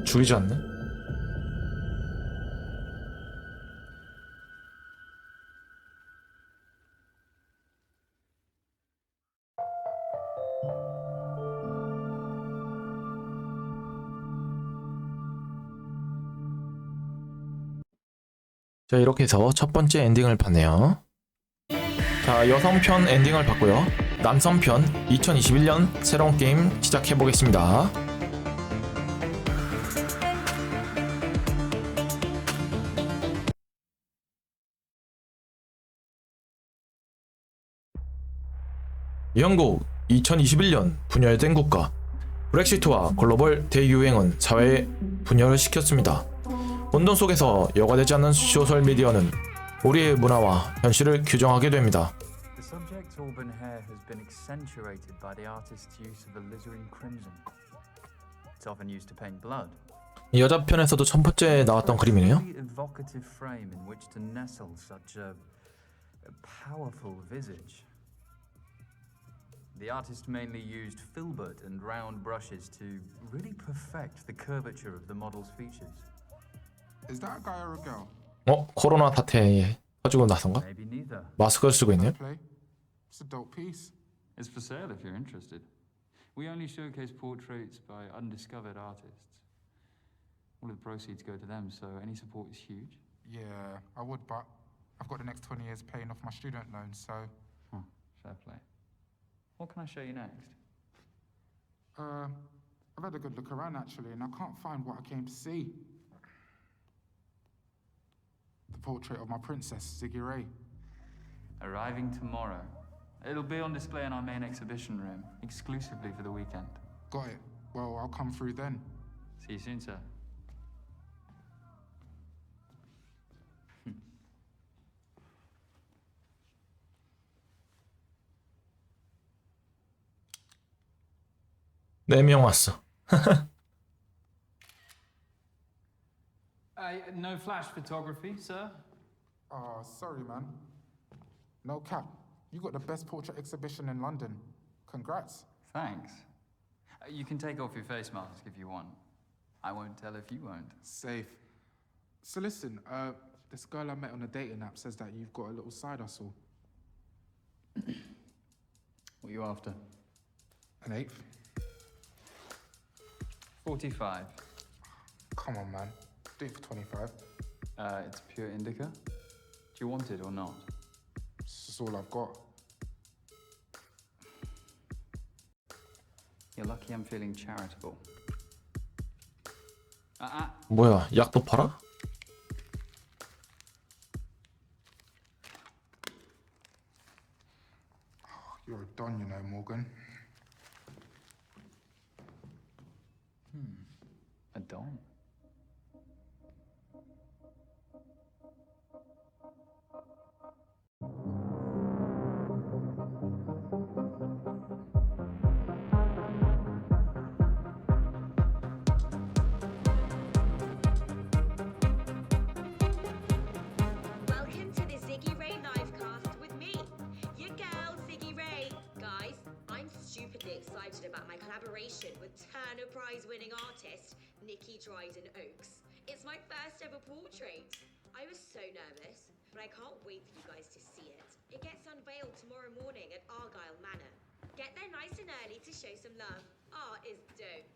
죽이지 않네? 자, 이렇게 해서 첫 번째 엔딩을 봤네요. 자, 여성편 엔딩을 봤고요. 남성편 2021년 새로운 게임 시작해보겠습니다. 영국 2021년 분열된 국가. 브렉시트와 글로벌 대유행은 사회에 분열을 시켰습니다. 혼돈 속에서 여과되지 않는 소셜 미디어는 우리의 문화와 현실을 규정하게 됩니다. The subject's auburn hair has been accentuated by the artist's use of alizarin crimson. It's often used to paint blood. 여자 편에서도 첫 번째 나왔던 그림이네요. A evocative frame in which to nestle such a powerful visage. The artist mainly used filbert and round brushes to really perfect the curvature of the model's features. Is that a guy or a girl? 코로나 사태에 터지고 나선가? Maybe neither. 마스크를 쓰고 있네요. Play. It's a dope piece. It's for sale if you're interested. We only showcase portraits by undiscovered artists. All of the proceeds go to them, so any support is huge. Yeah, I would, but I've got the next 20 years paying off my student loan, so... Fair play. What can I show you next? I've had a good look around, actually, and I can't find what I came to see. The portrait of my princess, Ziggy Ray. Arriving tomorrow. It'll be on display in our main exhibition room, exclusively for the weekend. Got it. Well, I'll come through then. See you soon, sir. 네 명 왔어. No flash photography, sir? Oh, sorry, man. No cap. You got the best portrait exhibition in London. Congrats. Thanks. You can take off your face mask if you want. I won't tell if you won't. Safe. So listen, this girl I met on a dating app says that you've got a little side hustle. What are you after? An eighth. 45. Come on, man. Do it for 25. It's pure indica. Do you want it or not? This is all I've got. You're lucky I'm feeling charitable. 뭐야, 약도 팔아? You're a don, you know, Morgan. A don? Welcome to the Ziggy Ray livecast with me, your girl Ziggy Ray. Guys, I'm stupidly excited about my collaboration with Turner Prize-winning artist Nikki Dryden Oakes. It's my first ever portrait. I was so nervous, but I can't wait for you guys to see it. It gets unveiled tomorrow morning at Argyle Manor. Get there nice and early to show some love. Art is dope.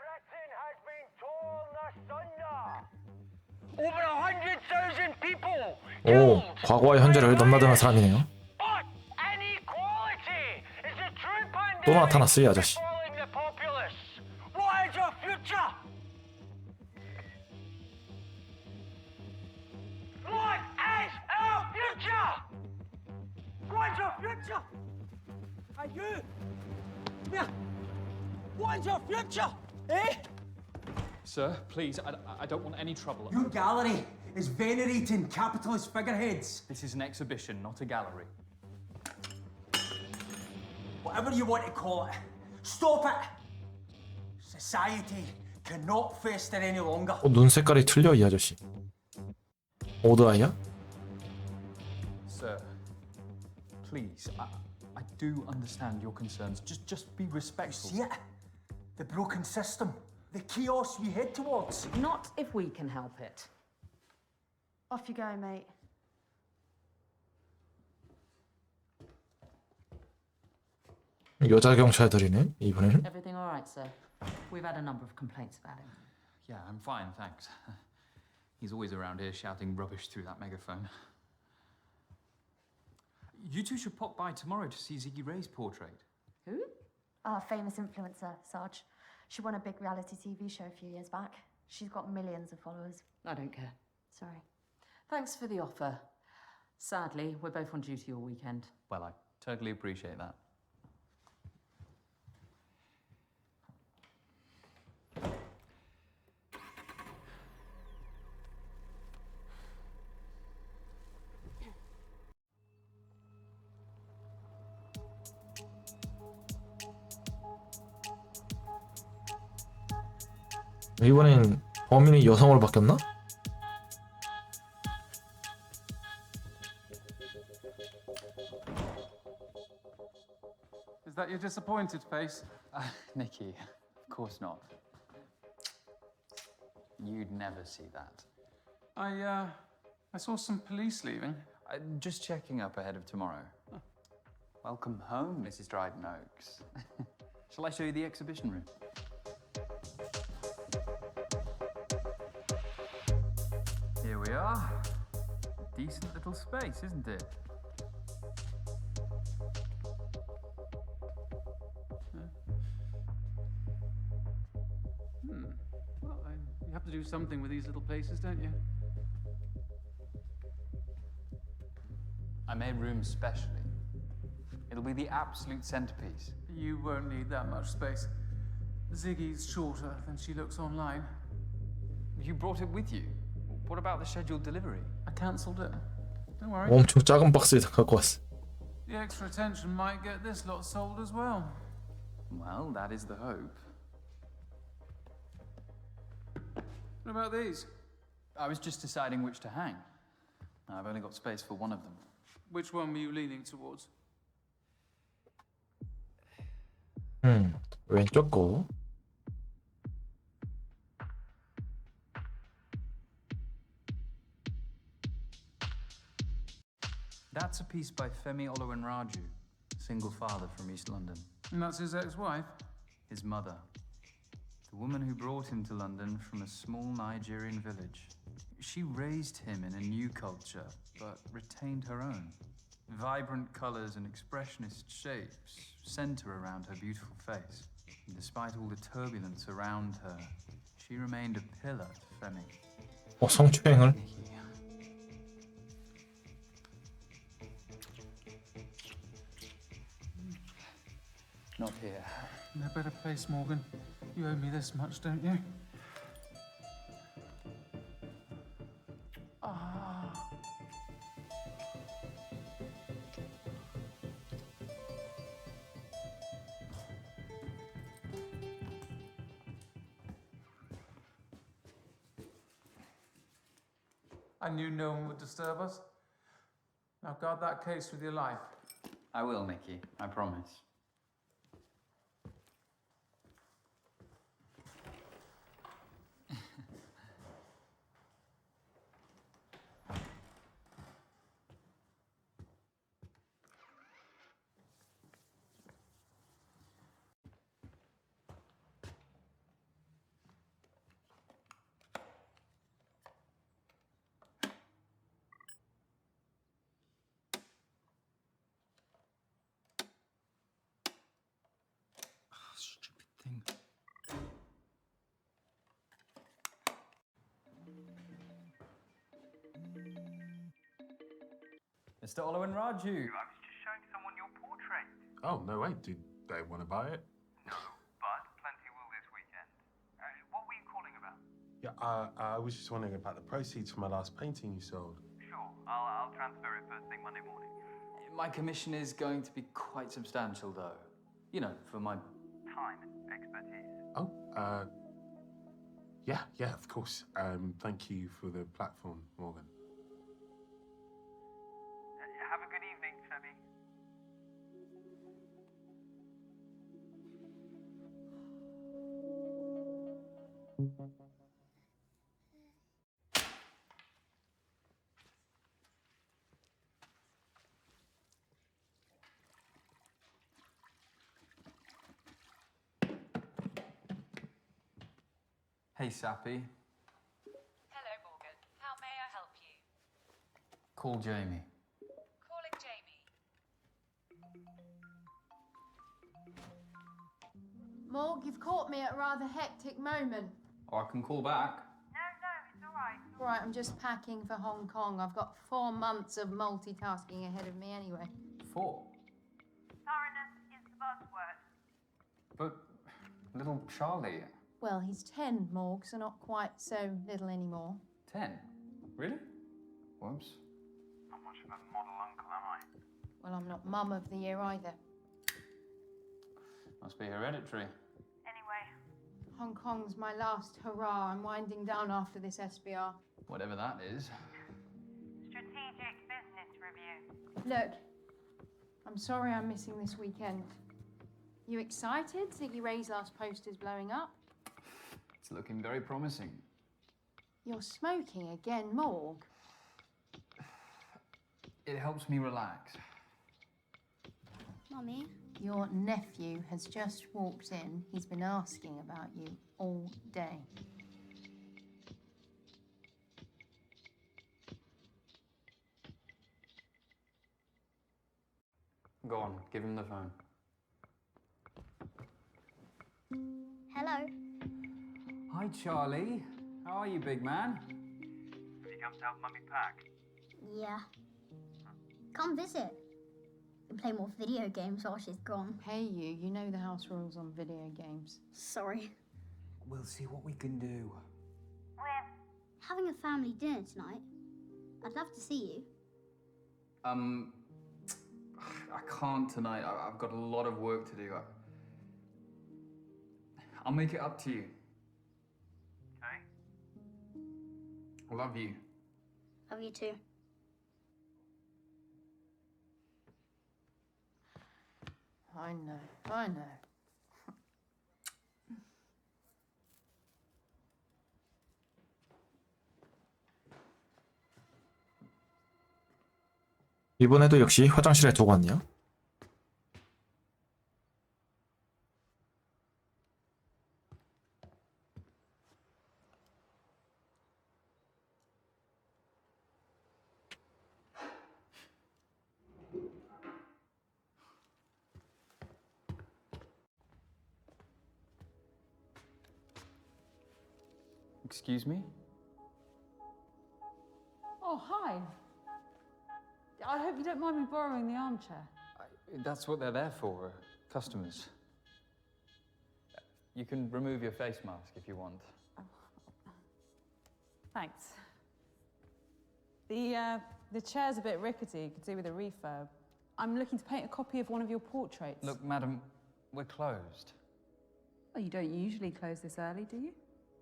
Britain has been torn asunder. Over 100,000 people. 오, 과거와 현재를 넘나드는 사람이네요. But inequality is the true pandemic. 또 나타났어, 이 아저씨. Falling the populace. What is our future? What is our future? What's our future? Are you? Yeah. What's our future? Eh? Sir, please, I don't want any trouble. Your gallery is venerating capitalist figureheads. This is an exhibition, not a gallery. Whatever you want to call it, stop it! Society cannot fester any longer. 눈 색깔이 틀려, 이 아저씨. 오드아이야? Sir, please, I do understand your concerns. Just be respectful. See it? The broken system. The chaos we head towards. Not if we can help it. Off you go, mate. 여자 경찰들이네, 이번에는. Everything all right, sir? We've had a number of complaints about him. Yeah, I'm fine, thanks. He's always around here shouting rubbish through that megaphone. You two should pop by tomorrow to see Ziggy Ray's portrait. Who? Our famous influencer, Sarge. She won a big reality TV show a few years back. She's got millions of followers. I don't care. Sorry. Thanks for the offer. Sadly, we're both on duty all weekend. Well, I totally appreciate that. 이번엔 범인이 여성으로 바뀌었나? Is that your disappointed face? Nikki, of course not. You'd never see that. I saw some police leaving. Just checking up ahead of tomorrow. Oh. Welcome home, Mrs. Dryden Oakes. Shall I show you the exhibition room? Here we are. Decent little space, isn't it? Well, you have to do something with these little places, don't you? I made room specially. It'll be the absolute centerpiece. You won't need that much space. Ziggy's shorter than she looks online. You brought it with you. What about the scheduled delivery? I cancelled it. Don't worry. 엄청 작은 박스에다 갖고 왔어. The extra attention might get this lot sold as well. Well, that is the hope. What about these? I was just deciding which to hang. I've only got space for one of them. Which one were you leaning towards? 왼쪽 거. That's a piece by Femi Oluwanraju, single father from East London. And that's his ex-wife? His mother. The woman who brought him to London from a small Nigerian village. She raised him in a new culture, but retained her own. Vibrant colors and expressionist shapes center around her beautiful face. And despite all the turbulence around her, she remained a pillar to Femi. 성추행을? Not here. No better place, Morgan. You owe me this much, don't you? I knew no one would disturb us. Now guard that case with your life. I will, Mickey. I promise. Stupid thing. Mr. Oluwanraju. I was just showing someone your portrait. Oh, no way. Did they want to buy it? But plenty will this weekend. What were you calling about? Yeah, I was just wondering about the proceeds from my last painting you sold. Sure, I'll transfer it first thing Monday morning. My commission is going to be quite substantial, though. You know, for my... Time and expertise. Oh, yeah, of course. Thank you for the platform, Morgan. Have a good evening, Femi. Hey, Sappy. Hello, Morgan. How may I help you? Call Jamie. Calling Jamie. Morg, you've caught me at a rather hectic moment. Or I can call back. No, it's all right. All right, I'm just packing for Hong Kong. I've got 4 months of multitasking ahead of me anyway. 4. Thoroughness is the buzzword. But little Charlie... Well, he's 10, Morg, so not quite so little anymore. 10? Really? Whoops. Not much of a model uncle, am I? Well, I'm not mum of the year either. Must be hereditary. Anyway, Hong Kong's my last hurrah. I'm winding down after this SBR. Whatever that is. strategic business review. Look, I'm sorry I'm missing this weekend. You excited? Ziggy Ray's last poster's blowing up. It's looking very promising. You're smoking again, Morg. It helps me relax. Mummy? Your nephew has just walked in. He's been asking about you all day. Go on, give him the phone. Hello? Hi, Charlie. How are you, big man? Have you come to help Mummy pack? Yeah. Come visit. We can play more video games while she's gone. Hey, you know the house rules on video games. Sorry. We'll see what we can do. We're having a family dinner tonight. I'd love to see you. I can't tonight. I've got a lot of work to do. I'll make it up to you. Okay. I love you. Love you too. I know, I know. 이번에도 역시 화장실에 두고 왔네요. Excuse me? Oh, hi. I hope you don't mind me borrowing the armchair. That's what they're there for, customers. You can remove your face mask if you want. Thanks. The chair's a bit rickety, could do with a refurb. I'm looking to paint a copy of one of your portraits. Look, madam, we're closed. Oh, you don't usually close this early, do you?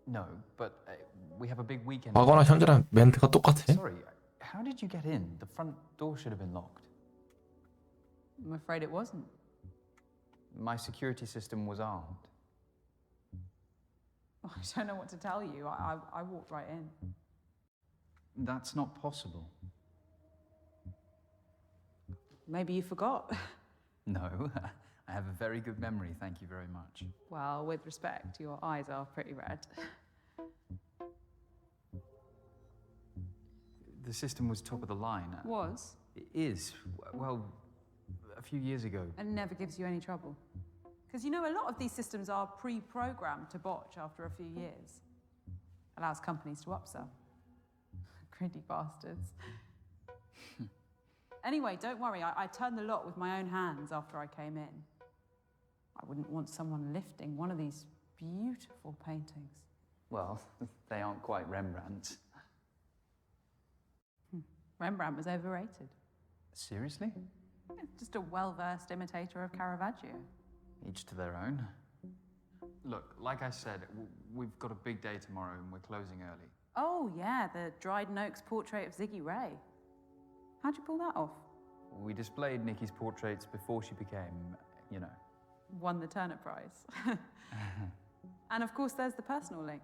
No, but we have a big weekend. 과거나 현재랑 멘트가 똑같아. Sorry, how did you get in? The front door should have been locked. I'm afraid it wasn't. My security system was armed. Oh, I don't know what to tell you. I walked right in. That's not possible. Maybe you forgot. No, I have a very good memory, thank you very much. Well, with respect, your eyes are pretty red. The system was top of the line. Was? It is. Well, a few years ago. And never gives you any trouble. Because you know, a lot of these systems are pre-programmed to botch after a few years. Allows companies to upsell. Greedy bastards. Anyway, don't worry, I turned the lock with my own hands after I came in. I wouldn't want someone lifting one of these beautiful paintings. Well, they aren't quite Rembrandt. Rembrandt was overrated. Seriously? Yeah, just a well-versed imitator of Caravaggio. Each to their own. Look, like I said, we've got a big day tomorrow and we're closing early. Oh, yeah, the Dryden Oaks portrait of Ziggy Ray. How'd you pull that off? We displayed Nikki's portraits before she became, you know. Won the Turner Prize. And of course, there's the personal link.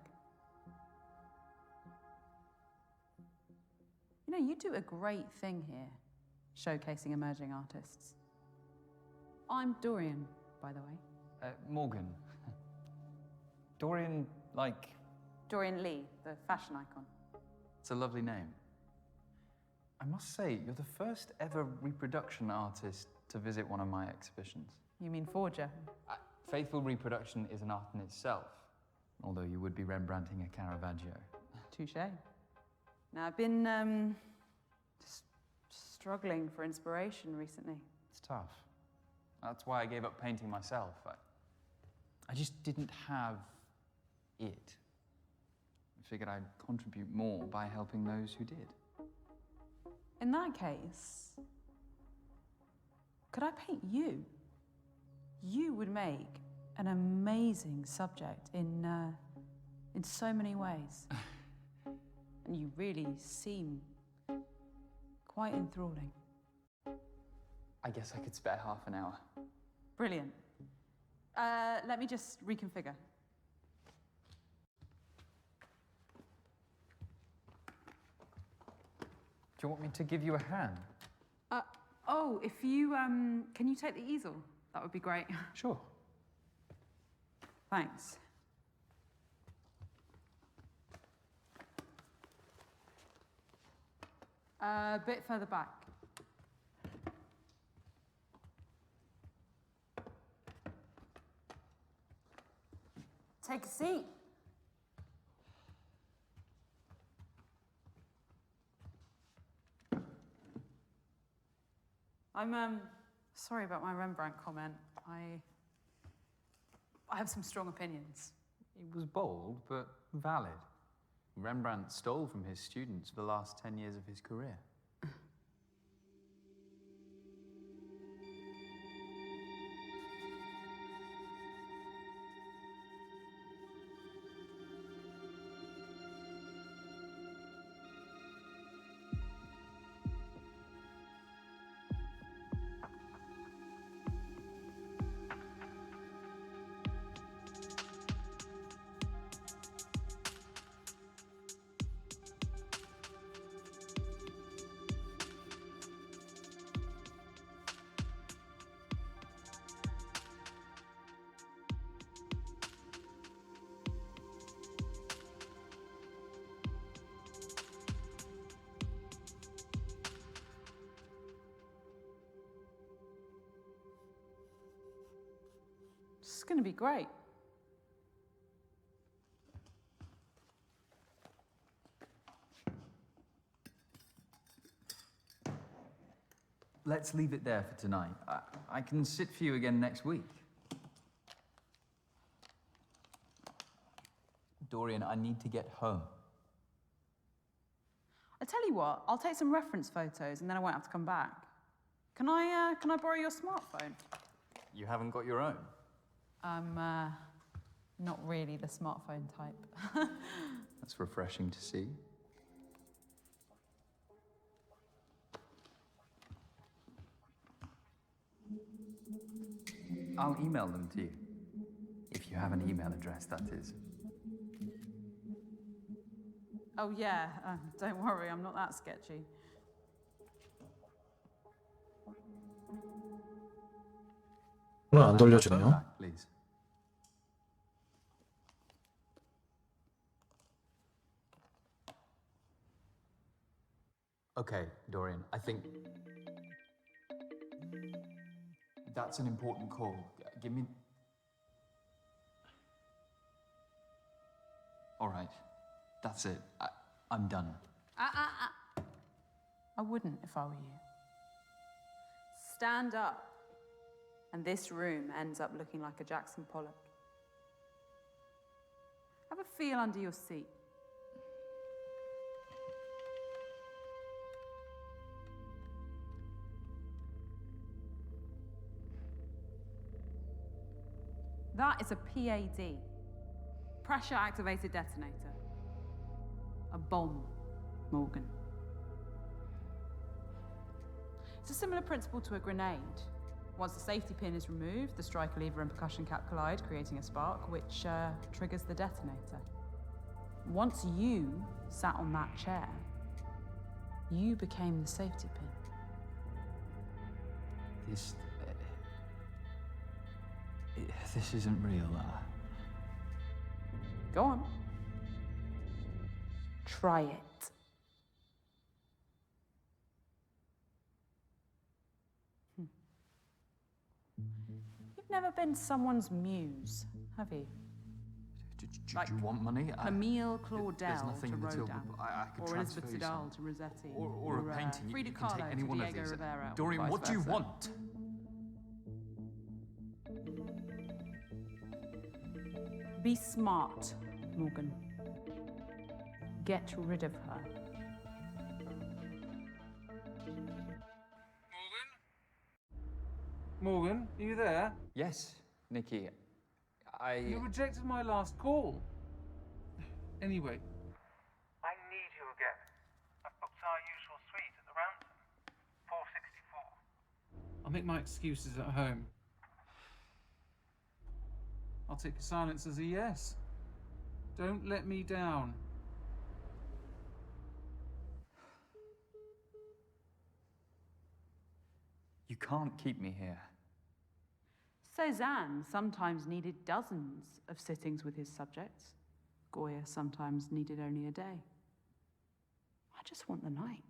You know, you do a great thing here, showcasing emerging artists. I'm Dorian, by the way. Morgan. Dorian, like... Dorian Lee, the fashion icon. It's a lovely name. I must say, you're the first ever reproduction artist to visit one of my exhibitions. You mean forger? Faithful reproduction is an art in itself, although you would be Rembrandting a Caravaggio. Touché. Now, I've been, just struggling for inspiration recently. It's tough. That's why I gave up painting myself. I just didn't have it. I figured I'd contribute more by helping those who did. In that case, could I paint you? You would make an amazing subject in so many ways. And you really seem quite enthralling. I guess I could spare half an hour. Brilliant. Let me just reconfigure. Do you want me to give you a hand? Oh, if you, can you take the easel? That would be great. Sure. Thanks. A bit further back. Take a seat. I'm sorry about my Rembrandt comment. I have some strong opinions. It was bold, but valid. Rembrandt stole from his students for the last 10 years of his career. going to be great. Let's leave it there for tonight. I can sit for you again next week. Dorian, I need to get home. I tell you what, I'll take some reference photos and then I won't have to come back. Can I borrow your smartphone? You haven't got your own? I'm not really the smartphone type. That's refreshing to see. I'll email them to you. If you have an email address, that is. Oh yeah, don't worry, I'm not that sketchy. 오늘 안 돌려주네요. Please. Okay, Dorian, I think that's an important call. Give me... All right, that's it. I'm done. I wouldn't if I were you. Stand up, and this room ends up looking like a Jackson Pollock. Have a feel under your seat. That is a PAD, pressure-activated detonator. A bomb, Morgan. It's a similar principle to a grenade. Once the safety pin is removed, the striker lever and percussion cap collide, creating a spark, which triggers the detonator. Once you sat on that chair, you became the safety pin. This isn't real. Go on. Try it. You've never been someone's muse, have you? Do you want money? Camille There's Claudel nothing to in the till, Rodin, but I could or transfer Elizabeth you Siddal some. to Rossetti, Or a painting. Frida You can take Kahlo any to one of Diego these. Rivera, or Dorian, vice what do you versa. want? Be smart, Morgan. Get rid of her. Morgan, are you there? Yes, Nikki. You rejected my last call. Anyway. I need you again. I've booked our usual suite at the Ransom. 464. I'll make my excuses at home. I'll take your silence as a yes. Don't let me down. You can't keep me here. Cézanne sometimes needed dozens of sittings with his subjects. Goya sometimes needed only a day. I just want the night.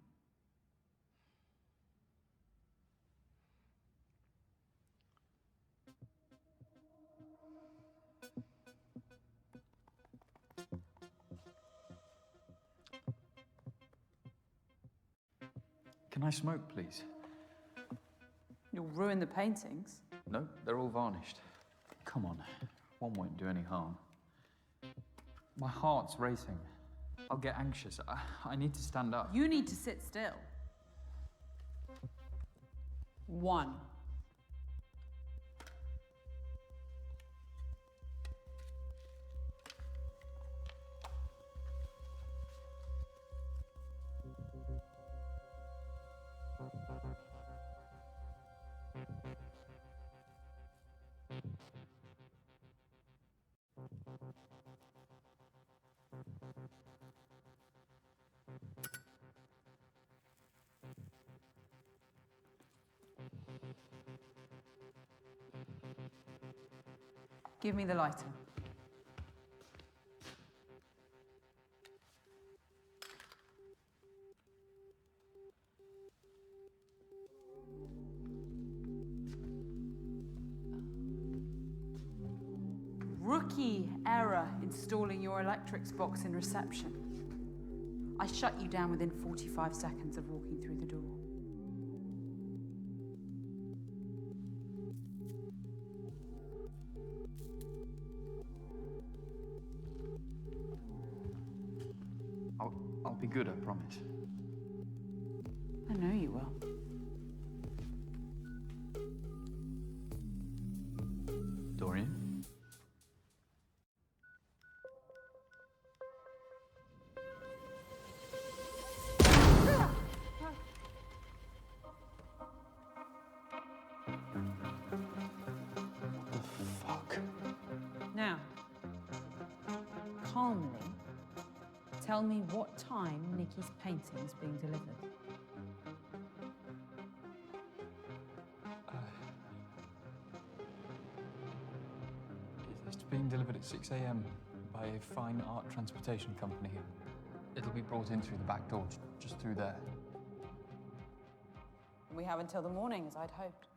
Can I smoke, please? You'll ruin the paintings. No, they're all varnished. Come on, one won't do any harm. My heart's racing. I'll get anxious. I need to stand up. You need to sit still. 1. Give me the lighter. rookie error installing your electrics box in reception. I shut you down within 45 seconds of walking through the door. I'll be good, I promise. I know you will. Dorian? Now, calmly, tell me what time Nikki's painting's being delivered. It's being delivered at 6 a.m. by a fine art transportation company. It'll be brought in through the back door, just through there. We have until the morning, as I'd hoped.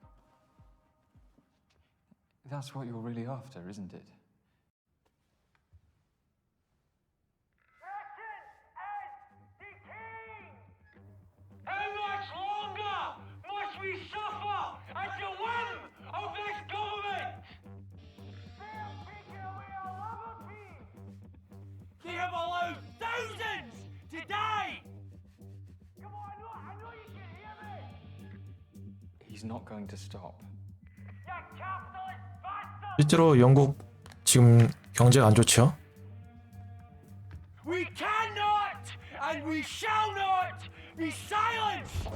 That's what you're really after, isn't it? How much longer must we suffer at the whim of this government? They have taken away our liberty. They have allowed thousands to die. Come on, I know you can hear me. He's not going to stop. You capitalist bastard. 실제로 영국 지금 경제가 안 좋죠? We cannot and we shall not be silenced.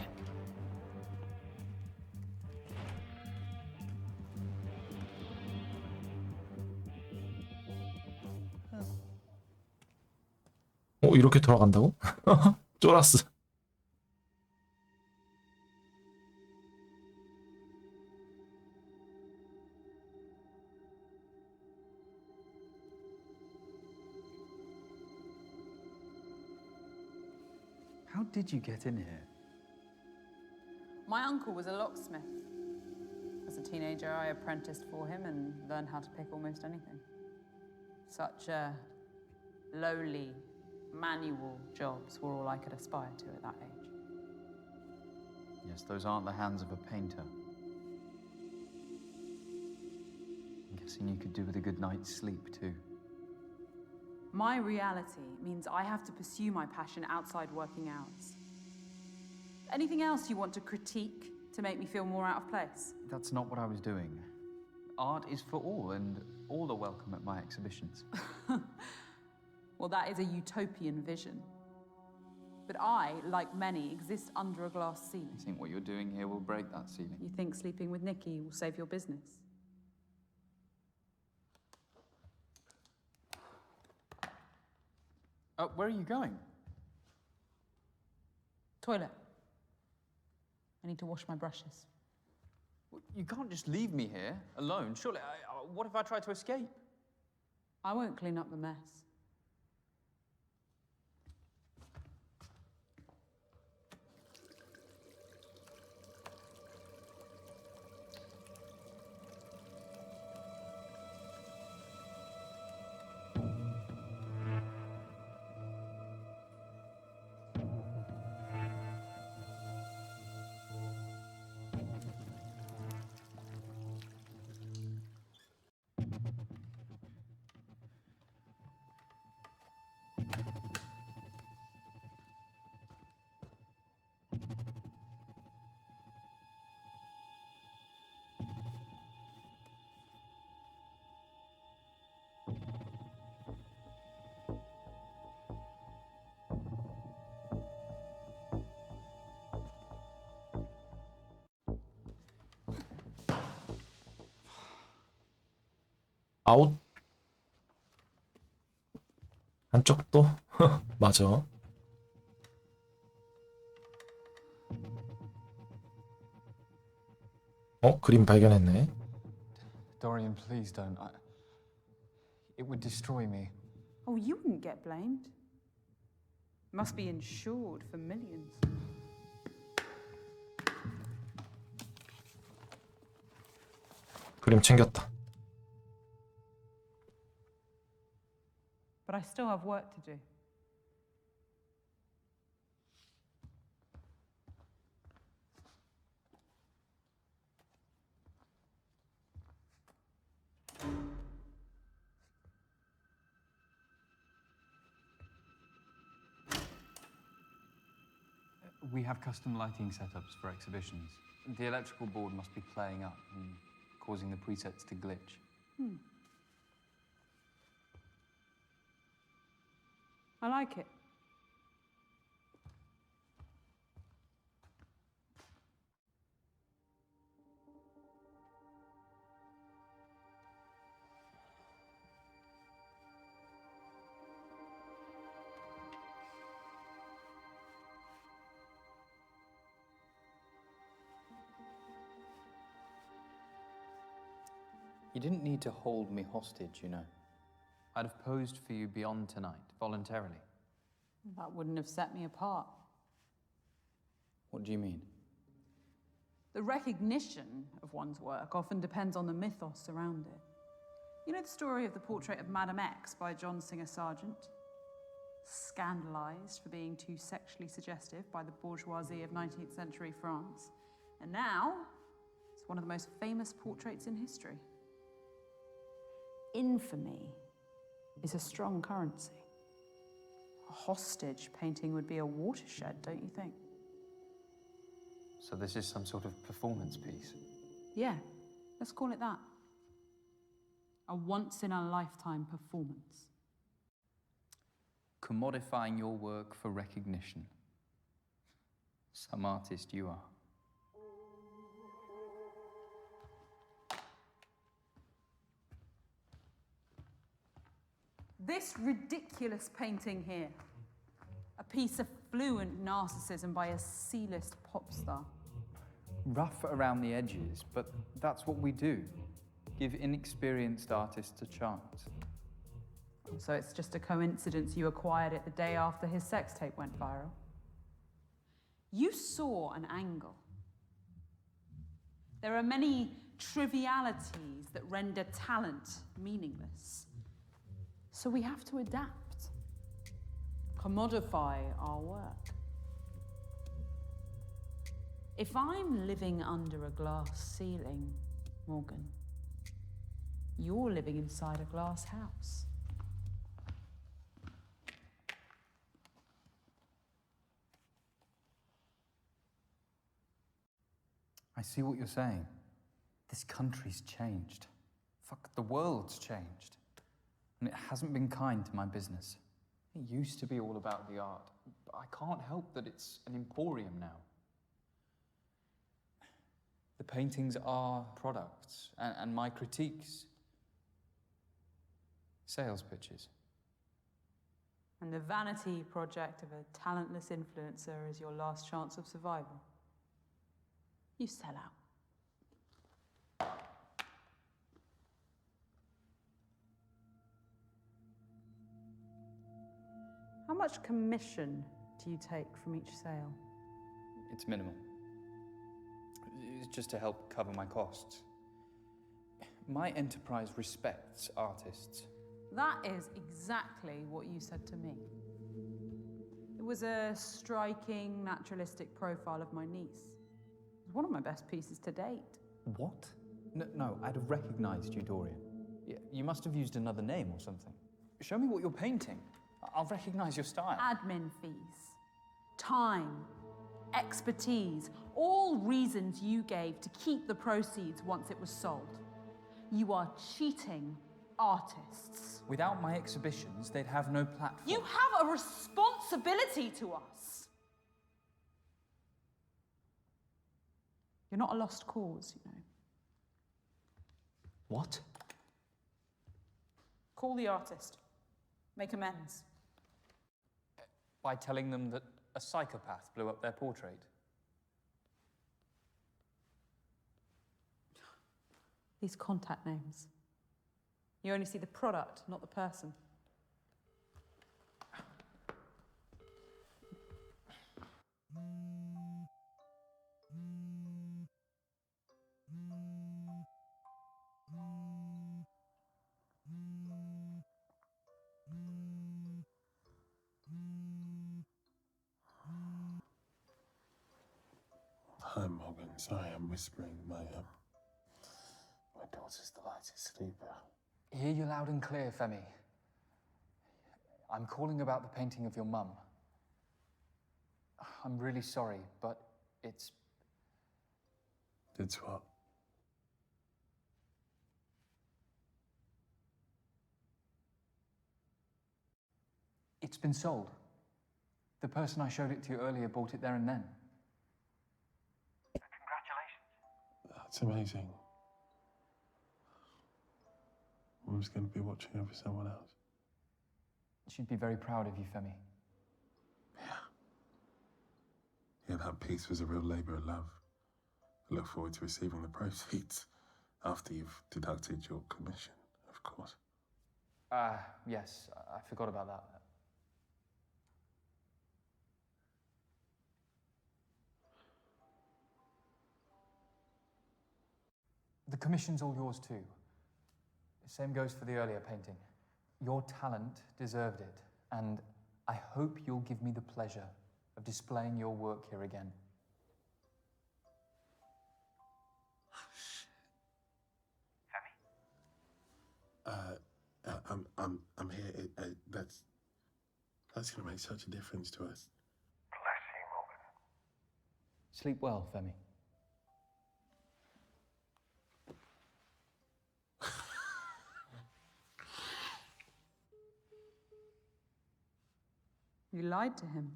이렇게 돌아간다고? 쫄았어. How did you get in here? My uncle was a locksmith. As a teenager, I apprenticed for him and learned how to pick almost anything. Such lowly, manual jobs were all I could aspire to at that age. Yes, those aren't the hands of a painter. I'm guessing you could do with a good night's sleep, too. My reality means I have to pursue my passion outside working hours. Anything else you want to critique to make me feel more out of place? That's not what I was doing. Art is for all, and all are welcome at my exhibitions. Well, that is a utopian vision. But I, like many, exist under a glass ceiling. You think what you're doing here will break that ceiling? You think sleeping with Nikki will save your business? Where are you going? Toilet. I need to wash my brushes. You can't just leave me here, alone. Surely, what if I try to escape? I won't clean up the mess. 아웃 한쪽도 맞아. 그림 발견했네. Dorian, please don't. It would destroy me. Oh, you wouldn't get blamed. Must be insured for millions. 그림 챙겼다. I've work to do. We have custom lighting setups for exhibitions. The electrical board must be playing up and causing the presets to glitch. I like it. You didn't need to hold me hostage, you know. I'd have posed for you beyond tonight, voluntarily. That wouldn't have set me apart. What do you mean? The recognition of one's work often depends on the mythos around it. You know the story of the portrait of Madame X by John Singer Sargent? Scandalized for being too sexually suggestive by the bourgeoisie of 19th century France. And now, it's one of the most famous portraits in history. Infamy is a strong currency. A hostage painting would be a watershed, don't you think? So this is some sort of performance piece? Yeah, let's call it that. A once-in-a-lifetime performance. Commodifying your work for recognition. Some artist you are. This ridiculous painting here, a piece of fluent narcissism by a C-list pop star. Rough around the edges, but that's what we do. Give inexperienced artists a chance. So it's just a coincidence you acquired it the day after his sex tape went viral? You saw an angle. There are many trivialities that render talent meaningless. So we have to adapt, commodify our work. If I'm living under a glass ceiling, Morgan, you're living inside a glass house. I see what you're saying. This country's changed. Fuck, the world's changed. And it hasn't been kind to my business. It used to be all about the art, but I can't help that it's an emporium now. The paintings are products, and my critiques, sales pitches. And the vanity project of a talentless influencer is your last chance of survival. You sell out. How much commission do you take from each sale? It's minimal. It's just to help cover my costs. My enterprise respects artists. That is exactly what you said to me. It was a striking, naturalistic profile of my niece. It was one of my best pieces to date. What? No, I'd have recognized you, Dorian. You must have used another name or something. Show me what you're painting. I'll recognize your style. Admin fees, time, expertise, all reasons you gave to keep the proceeds once it was sold. You are cheating artists. Without my exhibitions, they'd have no platform. You have a responsibility to us. You're not a lost cause, you know. What? Call the artist. Make amends. By telling them that a psychopath blew up their portrait. These contact names. You only see the product, not the person. Hi, Morgan. Sorry, I'm whispering. My daughter's the lightest sleeper. Hear you loud and clear, Femi. I'm calling about the painting of your mum. I'm really sorry, but it's... It's what? It's been sold. The person I showed it to you earlier bought it there and then. That's amazing. Mum's going to be watching over someone else. She'd be very proud of you, Femi. Yeah, that piece was a real labour of love. I look forward to receiving the proceeds after you've deducted your commission, of course. Yes, I forgot about that. The commission's all yours too. Same goes for the earlier painting. Your talent deserved it, and I hope you'll give me the pleasure of displaying your work here again. I'm here. That's going to make such a difference to us. Sleep well, Femi. You lied to him.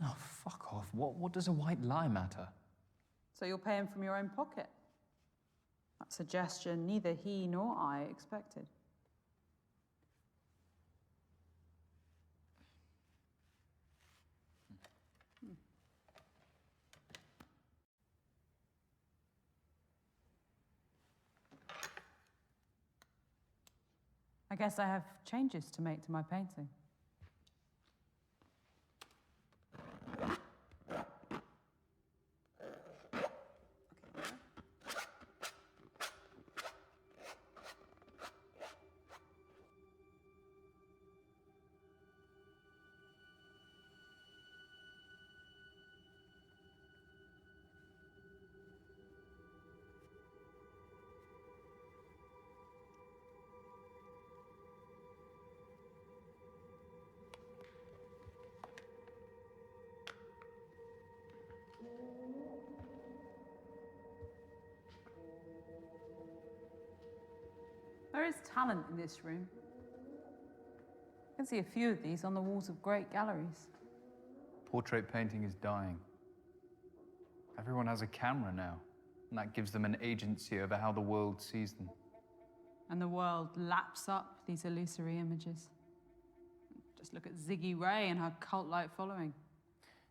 Oh, fuck off. What does a white lie matter? So you're paying from your own pocket. That's a gesture neither he nor I expected. I guess I have changes to make to my painting. There is talent in this room. I can see a few of these on the walls of great galleries. Portrait painting is dying. Everyone has a camera now, and that gives them an agency over how the world sees them. And the world laps up these illusory images. Just look at Ziggy Ray and her cult-like following.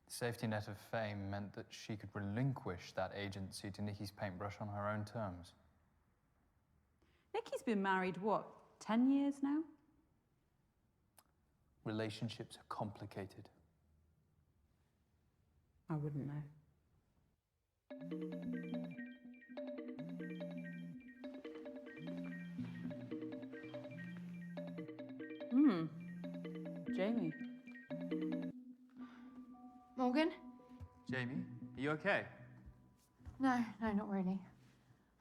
The safety net of fame meant that she could relinquish that agency to Nikki's paintbrush on her own terms. Nikki's been married, what, 10 years now? Relationships are complicated. I wouldn't know. Jamie. Morgan? Jamie, are you okay? No, not really.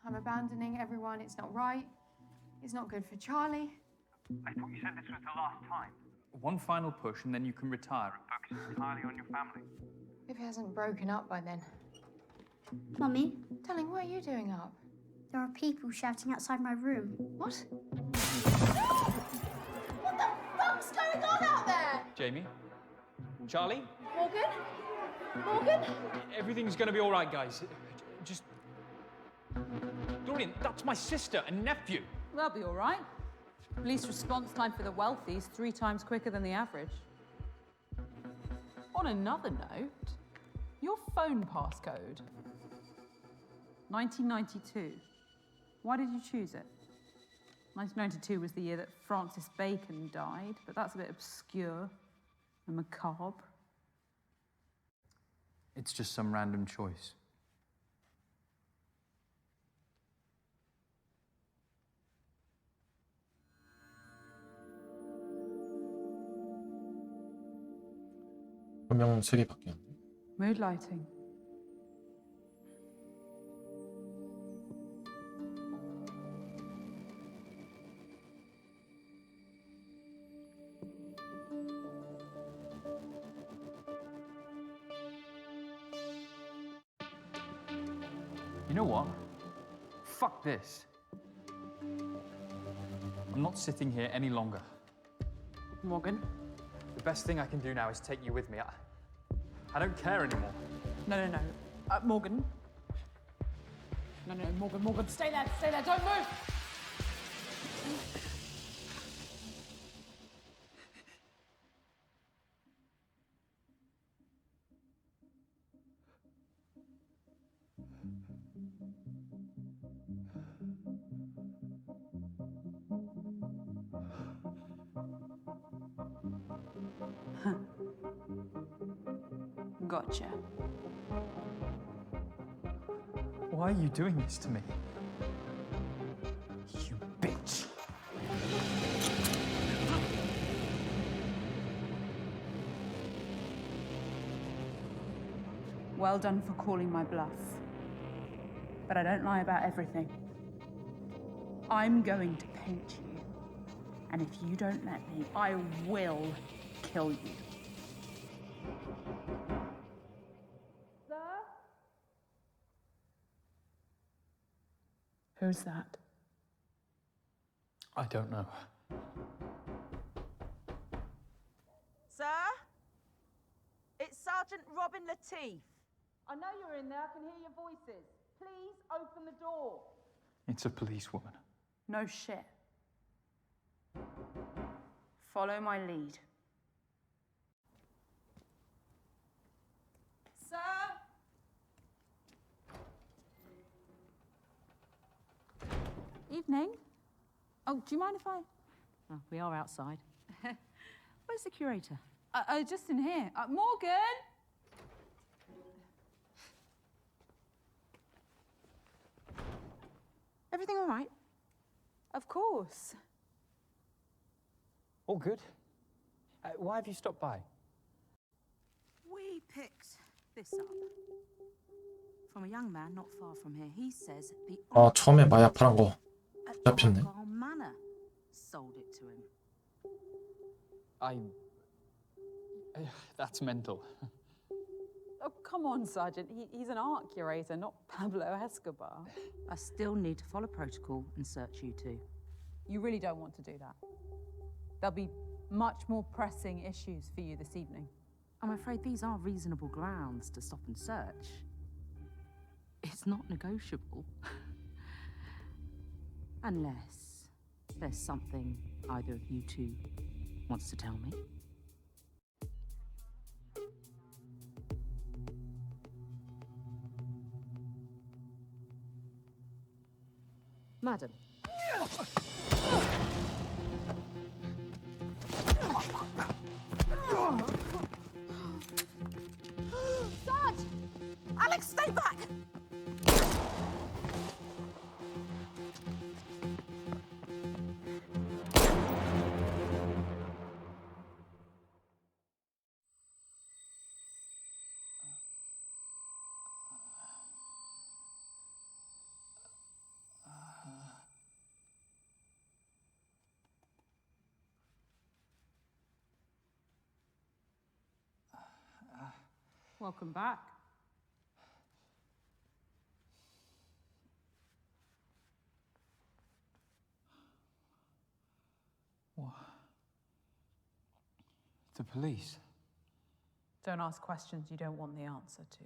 I'm abandoning everyone. It's not right. It's not good for Charlie. I thought you said this was the last time. One final push and then you can retire. Focus entirely on your family. If he hasn't broken up by then. Mummy, Darling, what are you doing up? there are people shouting outside my room. What? What the fuck's going on out there? Jamie? Charlie? Morgan? Everything's gonna be all right, guys. Just... Dorian, that's my sister and nephew. They'll be all right. Police response time for the wealthy is 3 times quicker than the average. On another note, your phone passcode. 1992. Why did you choose it? 1992 was the year that Francis Bacon died, but that's a bit obscure and macabre. It's just some random choice. 조명 색이 바뀌었네. Mood lighting. You know what? Fuck this. I'm not sitting here any longer. Morgan? The best thing I can do now is take you with me. I don't care anymore. No. Morgan. No, Morgan. Stay there, don't move! Gotcha. Why are you doing this to me? You bitch. Well done for calling my bluff. But I don't lie about everything. I'm going to paint you. And if you don't let me, I will kill you. Sir? Who's that? I don't know. Sir? It's Sergeant Robin Latif. I know you're in there. I can hear your voices. Please open the door. It's a policewoman. No shit. Follow my lead. Sir? Evening. Oh, do you mind if I... Oh, we are outside. Where's the curator? Just in here. Morgan! Everything all right? Of course. All good. Why have you stopped by? We picked this up from a young man not far from here. He says the 아, 처음에 마약 파란 거 잡혔네. Argyle Manor sold it to him. That's mental. Oh, come on, Sergeant. He's an art curator, not Pablo Escobar. I still need to follow protocol and search you two. You really don't want to do that. There'll be much more pressing issues for you this evening. I'm afraid these are reasonable grounds to stop and search. It's not negotiable. Unless there's something either of you two wants to tell me. Madam. Sarge! Alex, stay back! Welcome back. What? The police? Don't ask questions you don't want the answer to.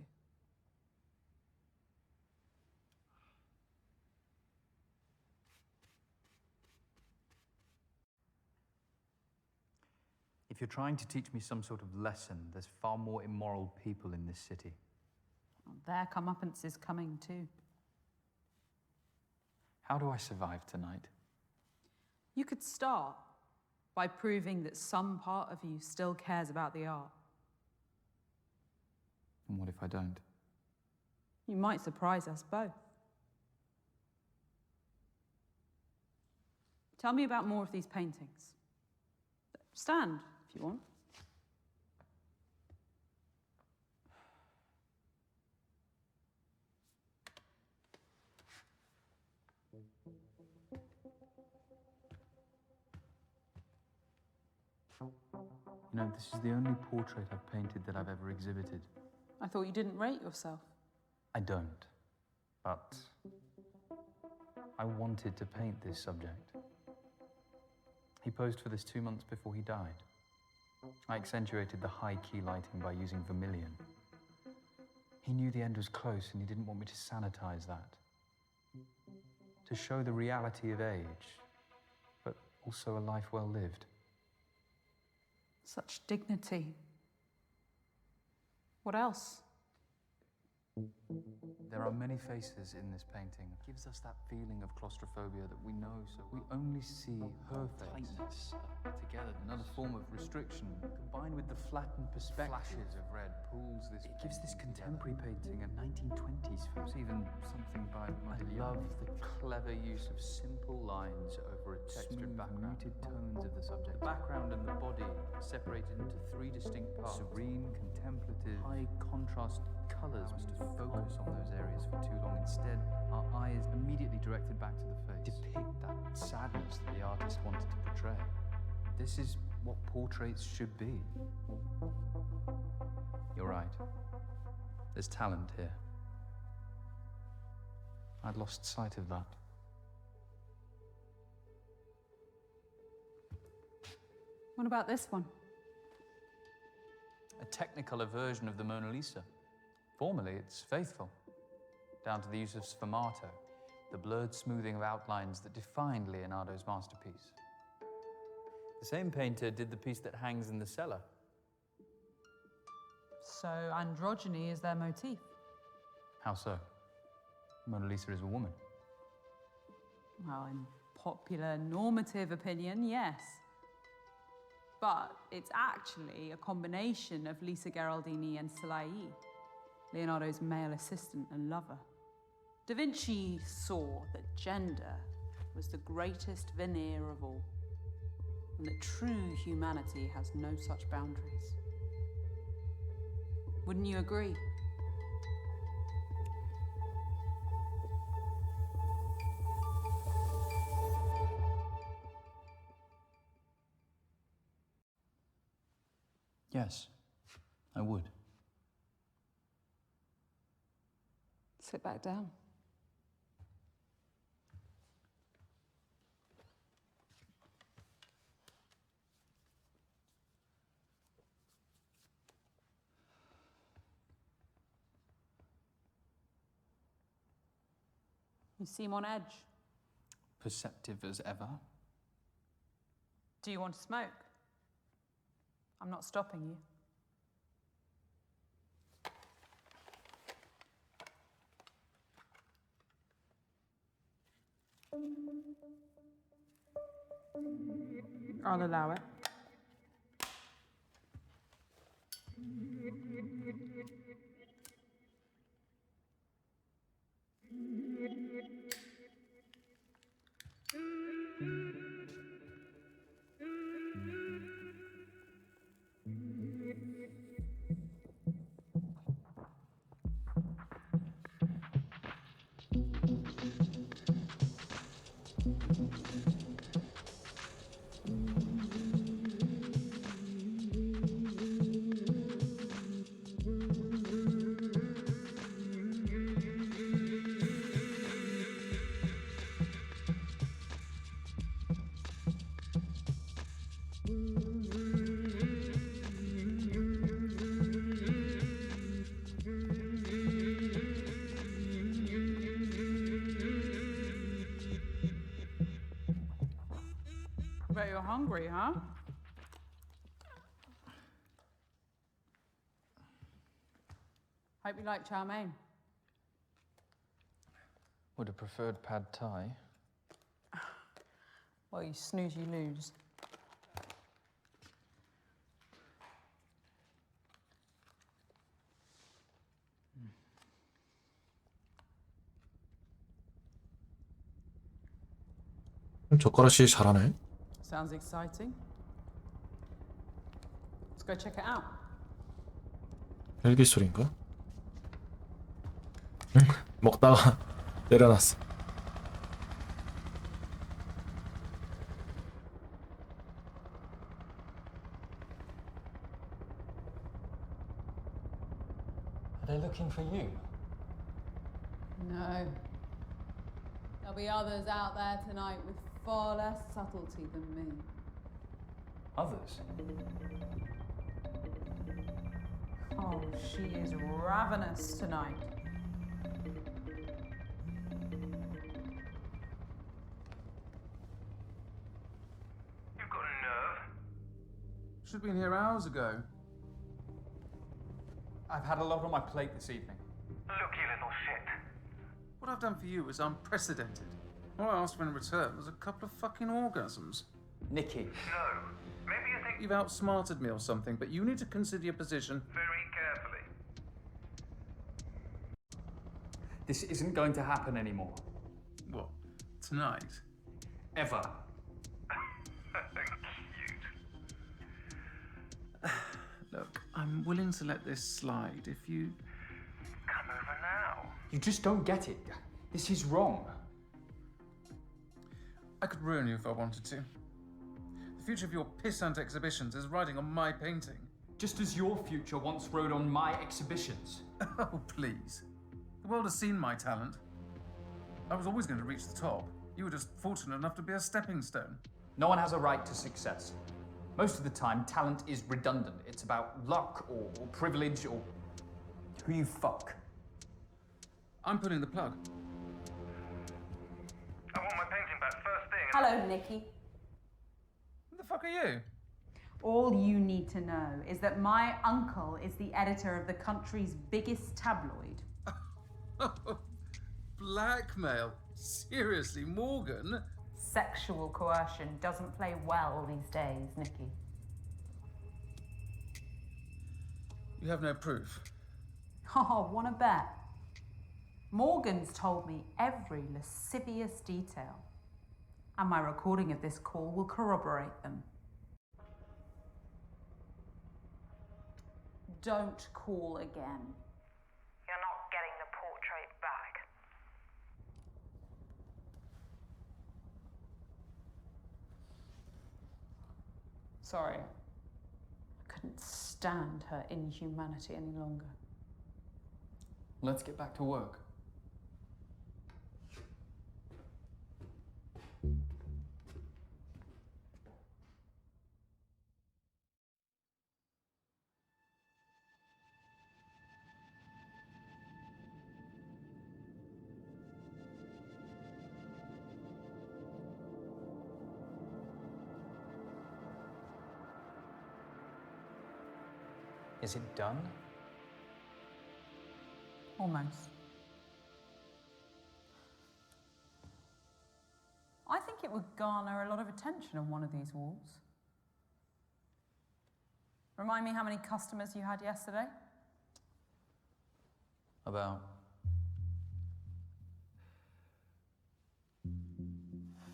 If you're trying to teach me some sort of lesson, there's far more immoral people in this city. Well, their comeuppance is coming too. How do I survive tonight? You could start by proving that some part of you still cares about the art. And what if I don't? You might surprise us both. Tell me about more of these paintings. Stand, if you want. You know, this is the only portrait I've painted that I've ever exhibited. I thought you didn't rate yourself. I don't. But I wanted to paint this subject. He posed for this 2 months before he died. I accentuated the high key lighting by using vermilion. He knew the end was close and he didn't want me to sanitize that. To show the reality of age, but also a life well lived. Such dignity. What else? There are many faces in this painting. It gives us that feeling of claustrophobia that we know so we only see her face together. Another form of restriction combined with the flattened perspective. Flashes of red pulls this. It gives this contemporary painting a 1920s feel. It's even something by I love the clever use of simple lines over a textured background. Muted tones of the subject. The background and the body are separated into 3 distinct parts. Serene, contemplative, high contrast colors was to focus on those areas for too long. Instead, our eyes immediately directed back to the face. Depict that sadness that the artist wanted to portray. This is what portraits should be. You're right. There's talent here. I'd lost sight of that. What about this one? A Technicolor version of the Mona Lisa. Formally, it's faithful, down to the use of sfumato, the blurred smoothing of outlines that defined Leonardo's masterpiece. The same painter did the piece that hangs in the cellar. So androgyny is their motif. How so? Mona Lisa is a woman. Well, in popular normative opinion, yes. But it's actually a combination of Lisa Gherardini and Salai, Leonardo's male assistant and lover. Da Vinci saw that gender was the greatest veneer of all, and that true humanity has no such boundaries. Wouldn't you agree? Yes, I would. Sit back down. You seem on edge. Perceptive as ever. Do you want to smoke? I'm not stopping you. I'll allow it. Bet you're hungry, huh? Hope you like chow mein. Would have preferred pad thai. Well, you snooze, you lose. 젓가락질 잘하네. Sounds exciting. Let's go check it out. 헬기 소리인가? 응, 먹다가 내려놨어. Are they looking for you? No. There'll be others out there tonight with far less subtlety than me. Others? Oh, she is ravenous tonight. You've got a nerve. Should have been here hours ago. I've had a lot on my plate this evening. Look, you little shit. What I've done for you is unprecedented. All I asked for in return was a couple of fucking orgasms. Nikki. No. Maybe you think You've outsmarted me or something, but you need to consider your position. very carefully. This isn't going to happen anymore. What? Tonight? Ever. Cute. Look, I'm willing to let this slide if you... Come over now. You just don't get it. This is wrong. I could ruin you if I wanted to. The future of your pissant exhibitions is riding on my painting. Just as your future once rode on my exhibitions. Oh, please. The world has seen my talent. I was always going to reach the top. You were just fortunate enough to be a stepping stone. No one has a right to success. Most of the time, talent is redundant. It's about luck or privilege or who you fuck. I'm pulling the plug. I want my painting back first thing. Hello, Nikki. Who the fuck are you? All you need to know is that my uncle is the editor of the country's biggest tabloid. Blackmail? Seriously, Morgan? Sexual coercion doesn't play well these days, Nikki. You have no proof. Oh, wanna bet? Morgan's told me every lascivious detail, and my recording of this call will corroborate them. Don't call again. You're not getting the portrait back. Sorry. I couldn't stand her inhumanity any longer. Let's get back to work. Is it done? Almost. I think it would garner a lot of attention on one of these walls. Remind me how many customers you had yesterday? About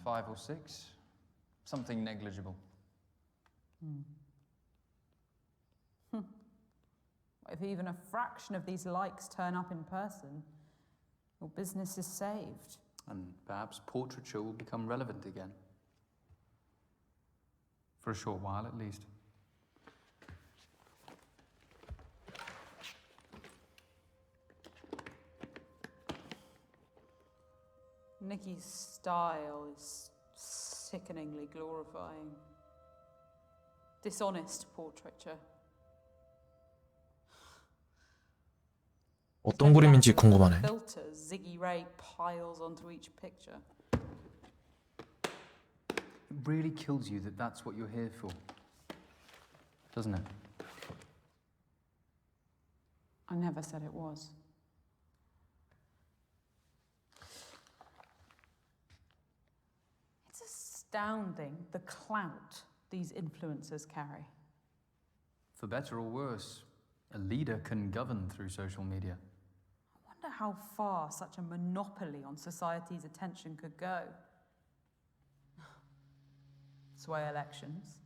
5 or 6. Something negligible. If even a fraction of these likes turn up in person, your business is saved. And perhaps portraiture will become relevant again. For a short while, at least. Nikki's style is sickeningly glorifying. Dishonest portraiture. 어떤 그림인지 궁금하네. Filters Ziggy Ray piles onto each picture. It really kills you that that's what you're here for, doesn't it? I never said it was. It's astounding the clout these influencers carry. For better or worse, a leader can govern through social media. I wonder how far such a monopoly on society's attention could go. Sway elections,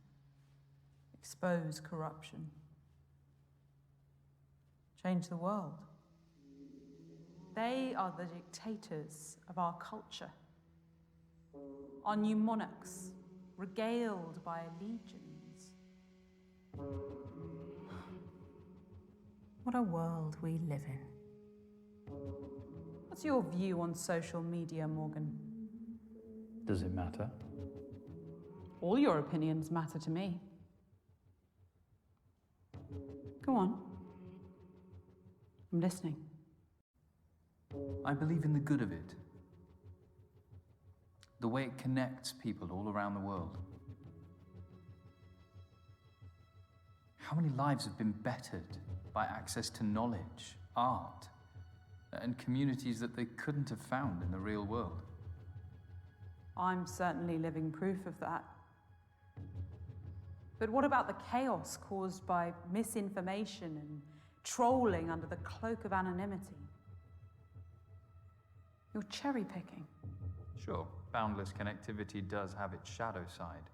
expose corruption, change the world. They are the dictators of our culture. Our new monarchs, regaled by legions. What a world we live in. What's your view on social media, Morgan? Does it matter? All your opinions matter to me. Go on. I'm listening. I believe in the good of it. The way it connects people all around the world. How many lives have been bettered by access to knowledge, art, and communities that they couldn't have found in the real world? I'm certainly living proof of that. But what about the chaos caused by misinformation and trolling under the cloak of anonymity? You're cherry picking. Sure, boundless connectivity does have its shadow side.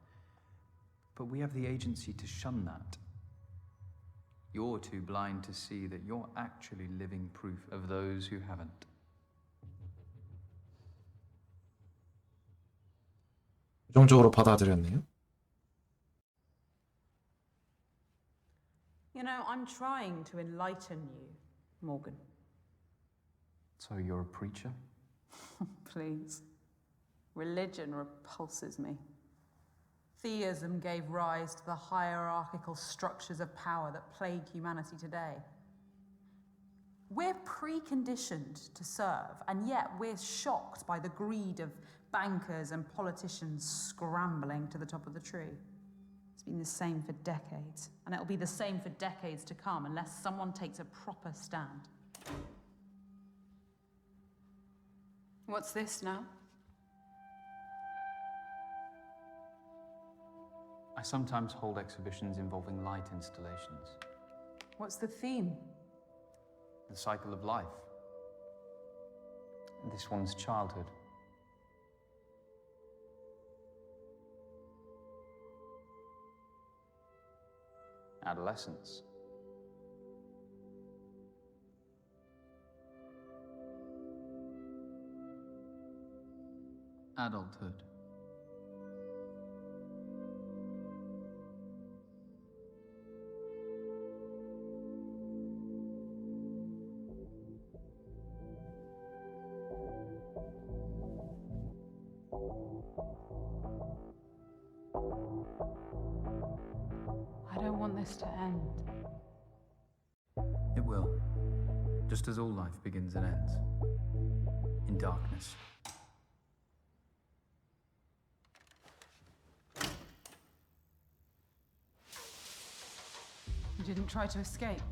But we have the agency to shun that. You're too blind to see that you're actually living proof of those who haven't. 부정적으로 받아들였네요. You know, I'm trying to enlighten you, Morgan. So you're a preacher? Please. Religion repulses me. Theism gave rise to the hierarchical structures of power that plague humanity today. We're preconditioned to serve, and yet we're shocked by the greed of bankers and politicians scrambling to the top of the tree. It's been the same for decades, and it'll be the same for decades to come unless someone takes a proper stand. What's this now? I sometimes hold exhibitions involving light installations. What's the theme? The cycle of life. This one's childhood. Adolescence. Adulthood. I don't want this to end. It will. Just as all life begins and ends. In darkness. You didn't try to escape.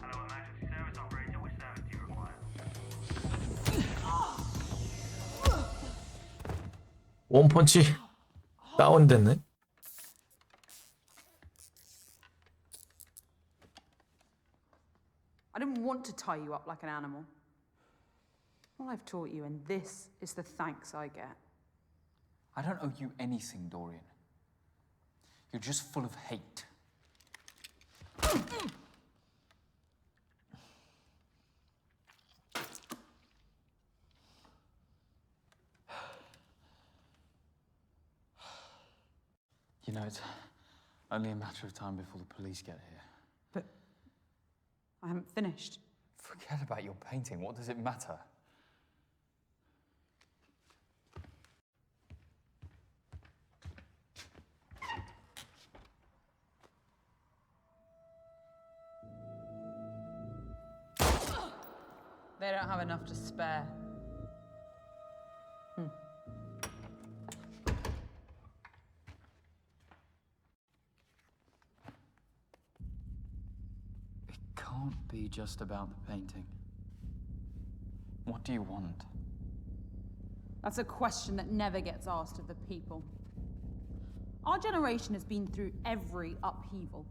Hello, emergency service operator. Which service do you require? 원펀치 다운됐네. I didn't want to tie you up like an animal. All I've taught you, and this is the thanks I get. I don't owe you anything, Dorian. You're just full of hate. You know, it's only a matter of time before the police get here. But I haven't finished. Forget about your painting. What does it matter? They don't have enough to spare. It can't be just about the painting. What do you want? That's a question that never gets asked of the people. Our generation has been through every upheaval.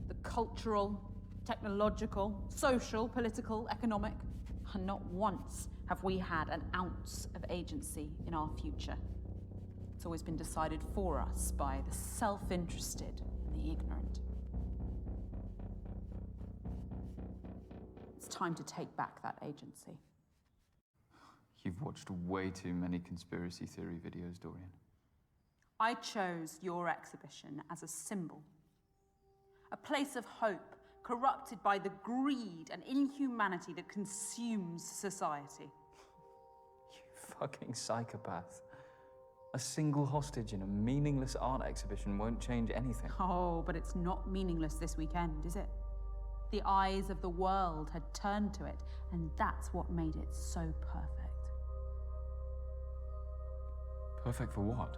The cultural, technological, social, political, economic. And not once have we had an ounce of agency in our future. It's always been decided for us by the self-interested and the ignorant. It's time to take back that agency. You've watched way too many conspiracy theory videos, Dorian. I chose your exhibition as a symbol, a place of hope corrupted by the greed and inhumanity that consumes society. Fucking psychopath. A single hostage in a meaningless art exhibition won't change anything. Oh, but it's not meaningless this weekend, is it? The eyes of the world had turned to it, and that's what made it so perfect. Perfect for what?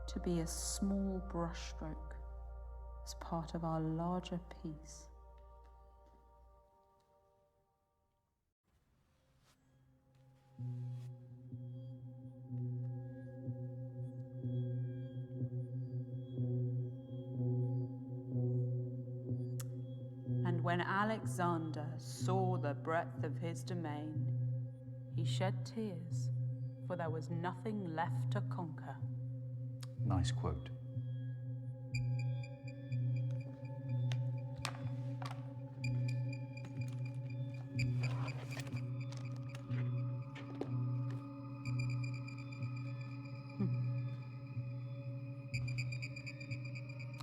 To be a small brushstroke as part of our larger piece. And when Alexander saw the breadth of his domain, he shed tears, for there was nothing left to conquer. Nice quote.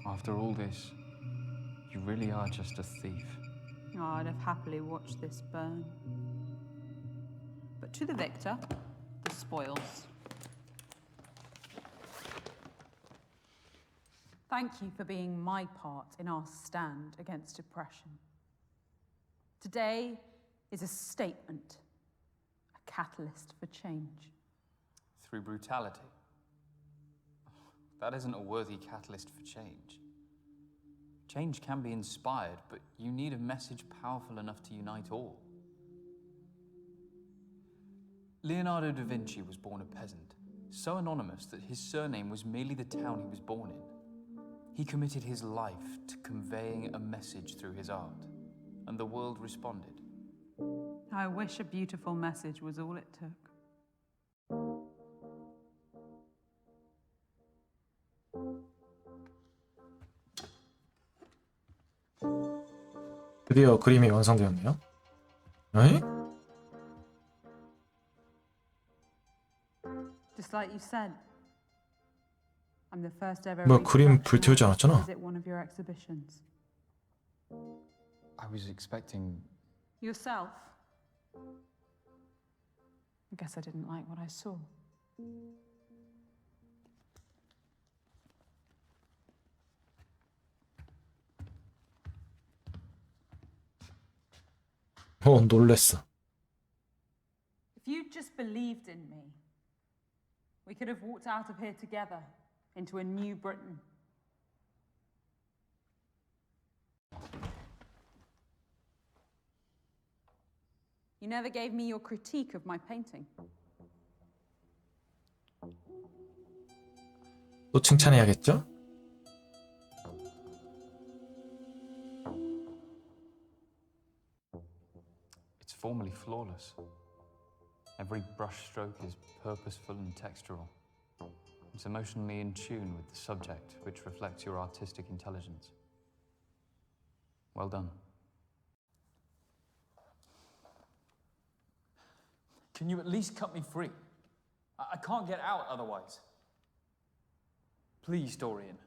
After all this, you really are just a thief. Oh, I'd have happily watched this burn. But to the victor, the spoils. Thank you for being my part in our stand against oppression. Today is a statement, a catalyst for change. Through brutality. That isn't a worthy catalyst for change. Change can be inspired, but you need a message powerful enough to unite all. Leonardo da Vinci was born a peasant, so anonymous that his surname was merely the town he was born in. He committed his life to conveying a message through his art, and the world responded. I wish a beautiful message was all it took. 드디어 그림이 완성되었네요. 에이? Just like you said, I'm the first ever 뭐 그림 불태우지 않았잖아. visit one of your exhibitions. I was expecting... Yourself? I guess I didn't like what I saw. 놀랬어. If you'd just believed in me, we could have walked out of here together into a new Britain. You never gave me your critique of my painting. 또 칭찬해야겠죠? It's formally flawless. Every brushstroke is purposeful and textural. It's emotionally in tune with the subject, which reflects your artistic intelligence. Well done. Can you at least cut me free? I can't get out otherwise. Please, Dorian.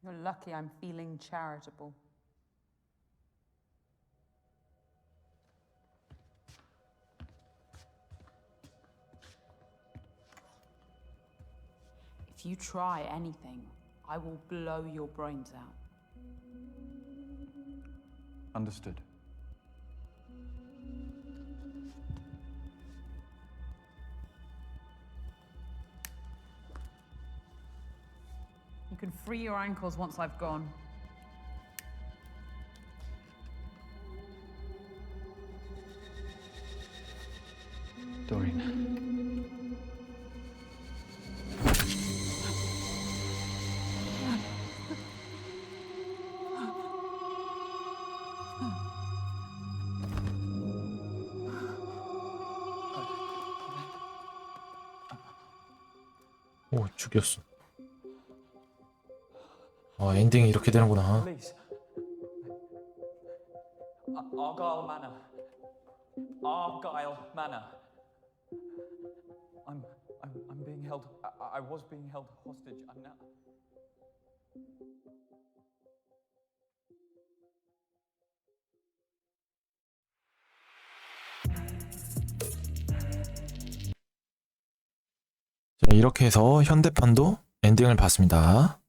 You're lucky I'm feeling charitable. If you try anything, I will blow your brains out. Understood. You can free your ankles once I've gone. Dorian. 오, 죽였어. 아, 엔딩이 이렇게 되는구나. Please. Argyle Manor. Argyle Manor. I'm being held. I was being held hostage, and now. 자, 이렇게 해서 현대판도 엔딩을 봤습니다.